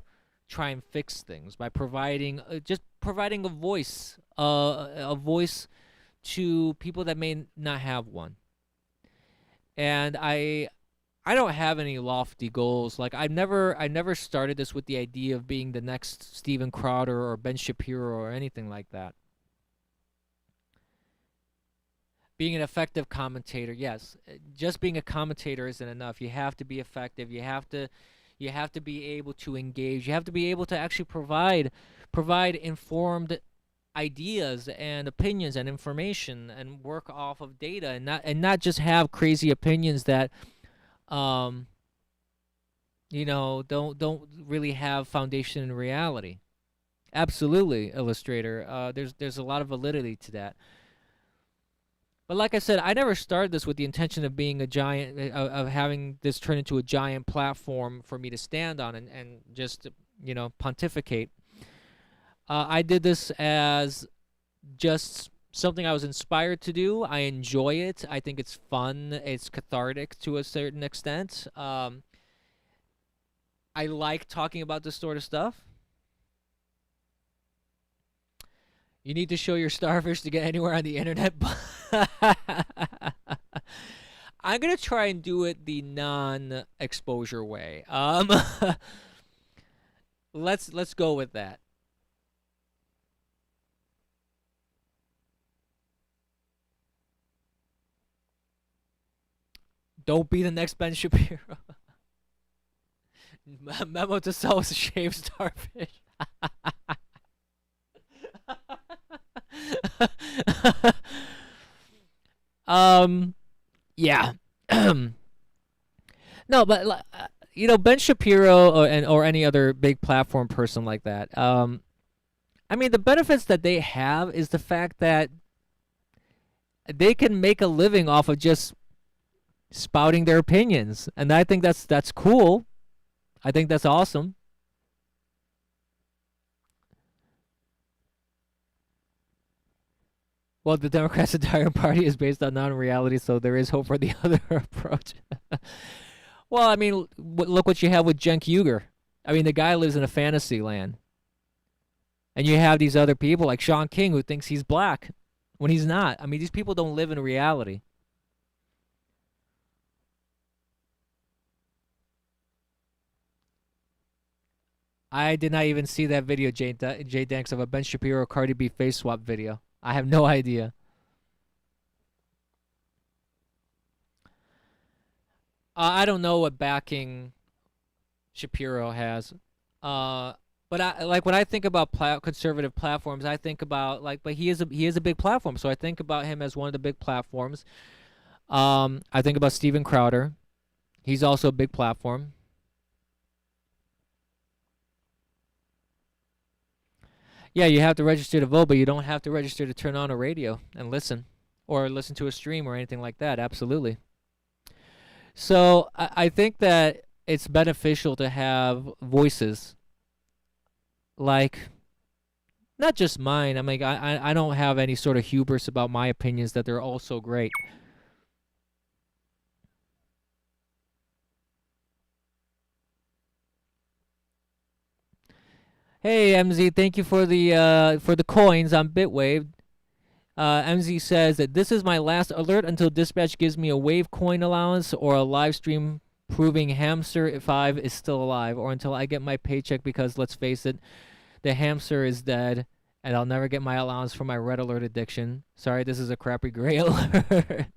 try and fix things by providing just providing a voice to people that may not have one. And I don't have any lofty goals. Like I never started this with the idea of being the next Steven Crowder or Ben Shapiro or anything like that. Being an effective commentator, yes. Just being a commentator isn't enough. You have to be effective. You have to be able to engage. You have to be able to actually provide informed ideas and opinions and information and work off of data and not just have crazy opinions that um don't really have foundation in reality. Absolutely, Illustrator. There's a lot of validity to that. But like I said, I never started this with the intention of being a giant, of having this turn into a giant platform for me to stand on and just, pontificate. I did this as just something I was inspired to do. I enjoy it. I think it's fun. It's cathartic to a certain extent. I like talking about this sort of stuff. You need to show your starfish to get anywhere on the internet. I'm gonna try and do it the non-exposure way. Let's go with that. Don't be the next Ben Shapiro. Memo to sell shaved starfish. Yeah. No, but Ben Shapiro or any other big platform person like that. I mean, the benefits that they have is the fact that they can make a living off of just spouting their opinions, and I think that's cool. I think that's awesome. Well, the Democrats' entire party is based on non-reality, so there is hope for the other approach. Well, I mean, look what you have with Cenk Uygur. I mean, the guy lives in a fantasy land. And you have these other people like Shaun King who thinks he's black when he's not. I mean, these people don't live in reality. I did not even see that video, Jay Danks, of a Ben Shapiro Cardi B face swap video. I have no idea. I don't know what backing Shapiro has. But when I think about conservative platforms, I think about but he is a big platform, so I think about him as one of the big platforms. I think about Steven Crowder. He's also a big platform. Yeah, you have to register to vote, but you don't have to register to turn on a radio and listen or listen to a stream or anything like that. Absolutely. So I think that it's beneficial to have voices like not just mine. I mean, I don't have any sort of hubris about my opinions that they're all so great. Hey MZ, thank you for the coins on Bitwave. MZ says that this is my last alert until dispatch gives me a wave coin allowance or a live stream proving Hamster 5 is still alive, or until I get my paycheck, because let's face it, the hamster is dead and I'll never get my allowance for my red alert addiction. Sorry, this is a crappy gray alert.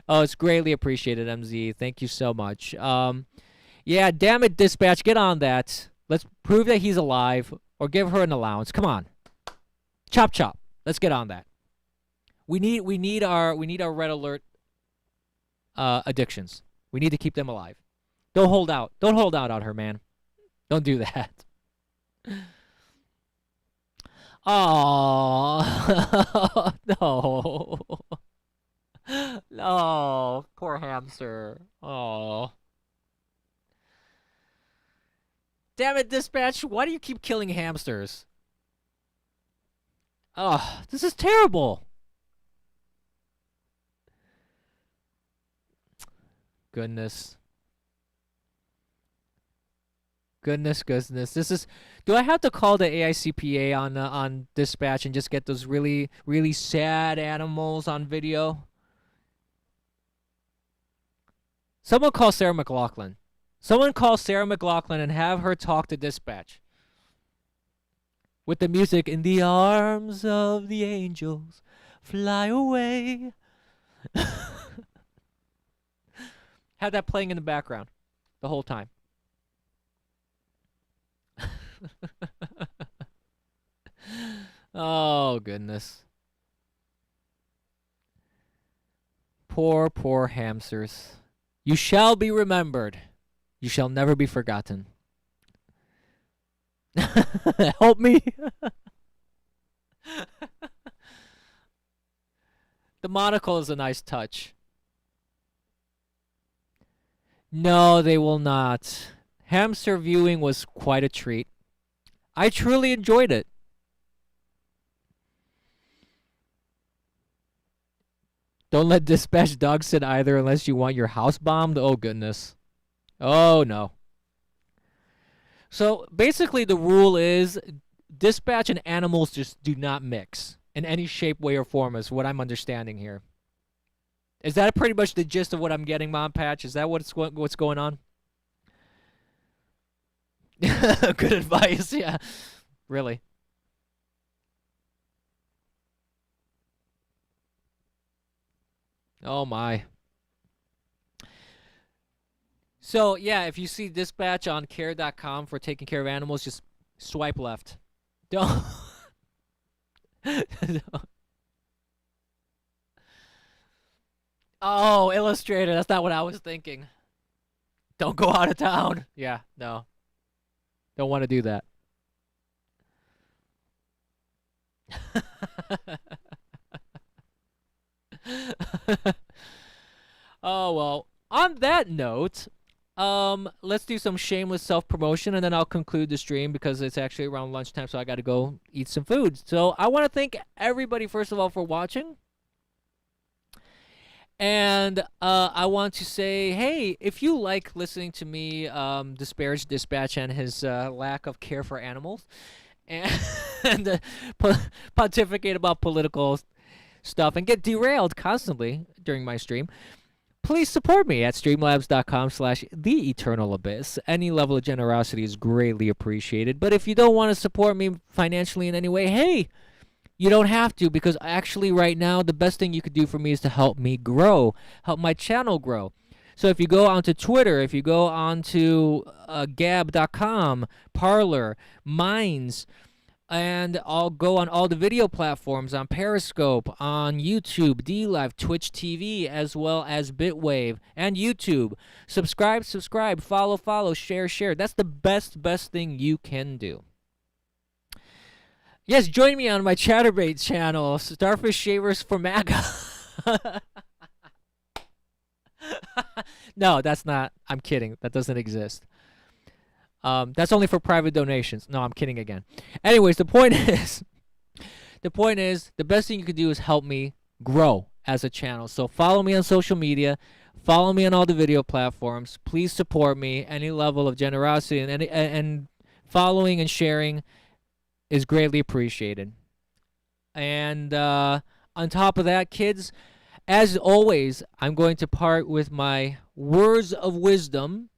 Oh, it's greatly appreciated, MZ. Thank you so much. Yeah, damn it, dispatch, get on that. Let's prove that he's alive or give her an allowance. Come on. Chop chop. Let's get on that. We need our red alert addictions. We need to keep them alive. Don't hold out. Don't hold out on her, man. Don't do that. Oh no. No, poor hamster. Oh. Damn it, dispatch. Why do you keep killing hamsters? Oh, this is terrible. Goodness. Goodness. This is. Do I have to call the AICPA on dispatch and just get those really, really sad animals on video? Someone call Sarah McLachlan. Someone call Sarah McLachlan and have her talk to dispatch. With the music, in the arms of the angels, fly away. Have that playing in the background the whole time. Oh, goodness. Poor, poor hamsters. You shall be remembered. You shall never be forgotten. Help me. The monocle is a nice touch. No, they will not. Hamster viewing was quite a treat. I truly enjoyed it. Don't let dispatch dogs sit either unless you want your house bombed. Oh, goodness. Oh, no. So, basically, the rule is dispatch and animals just do not mix in any shape, way, or form is what I'm understanding here. Is that pretty much the gist of what I'm getting, Mom Patch? Is that what's going on? Good advice, yeah. Really. Oh, my. So, yeah, if you see dispatch on care.com for taking care of animals, just swipe left. Don't. Oh, Illustrator. That's not what I was thinking. Don't go out of town. Yeah, no. Don't want to do that. Oh, well. On that note, let's do some shameless self-promotion, and then I'll conclude the stream because it's actually around lunchtime, so I got to go eat some food. So I want to thank everybody, first of all, for watching. And I want to say, hey, if you like listening to me disparage Dispatch and his lack of care for animals and pontificate about political stuff and get derailed constantly during my stream, please support me at streamlabs.com/theeternalabyss. Any level of generosity is greatly appreciated. But if you don't want to support me financially in any way, hey, you don't have to, because actually right now the best thing you could do for me is to help me grow, help my channel grow. So if you go onto Twitter, if you go onto gab.com, Parler, Minds, and I'll go on all the video platforms, on Periscope, on YouTube, DLive, Twitch TV, as well as Bitwave and YouTube. Subscribe, follow, share. That's the best thing you can do. Yes, join me on my Chatterbait channel, Starfish Shavers for MAGA. No, that's not. I'm kidding. That doesn't exist. That's only for private donations. No, I'm kidding again. Anyways, the point is, the best thing you can do is help me grow as a channel. So follow me on social media. Follow me on all the video platforms. Please support me. Any level of generosity and following and sharing is greatly appreciated. And on top of that, kids, as always, I'm going to part with my words of wisdom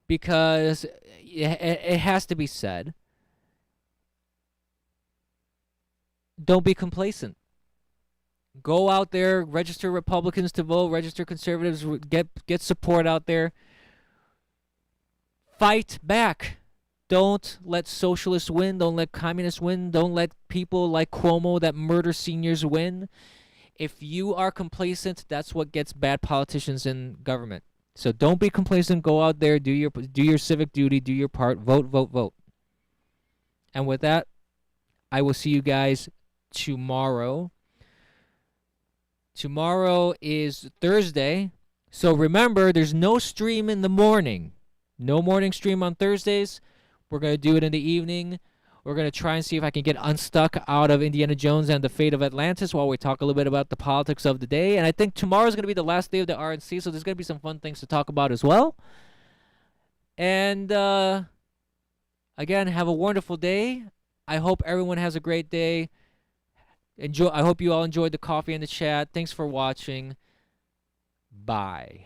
because it has to be said. Don't be complacent. Go out there, register Republicans to vote, register conservatives, get support out there. fight back. Don't let socialists win. Don't let communists win. Don't let people like Cuomo that murder seniors win. If you are complacent, that's what gets bad politicians in government. So don't be complacent. Go out there, do your civic duty, do your part, vote, vote, vote. And with that, I will see you guys tomorrow. Tomorrow is Thursday. So remember, there's no stream in the morning. No morning stream on Thursdays. We're going to do it in the evening. We're going to try and see if I can get unstuck out of Indiana Jones and the fate of Atlantis while we talk a little bit about the politics of the day. And I think tomorrow is going to be the last day of the RNC, so there's going to be some fun things to talk about as well. And again, have a wonderful day. I hope everyone has a great day. I hope you all enjoyed the coffee and the chat. Thanks for watching. Bye.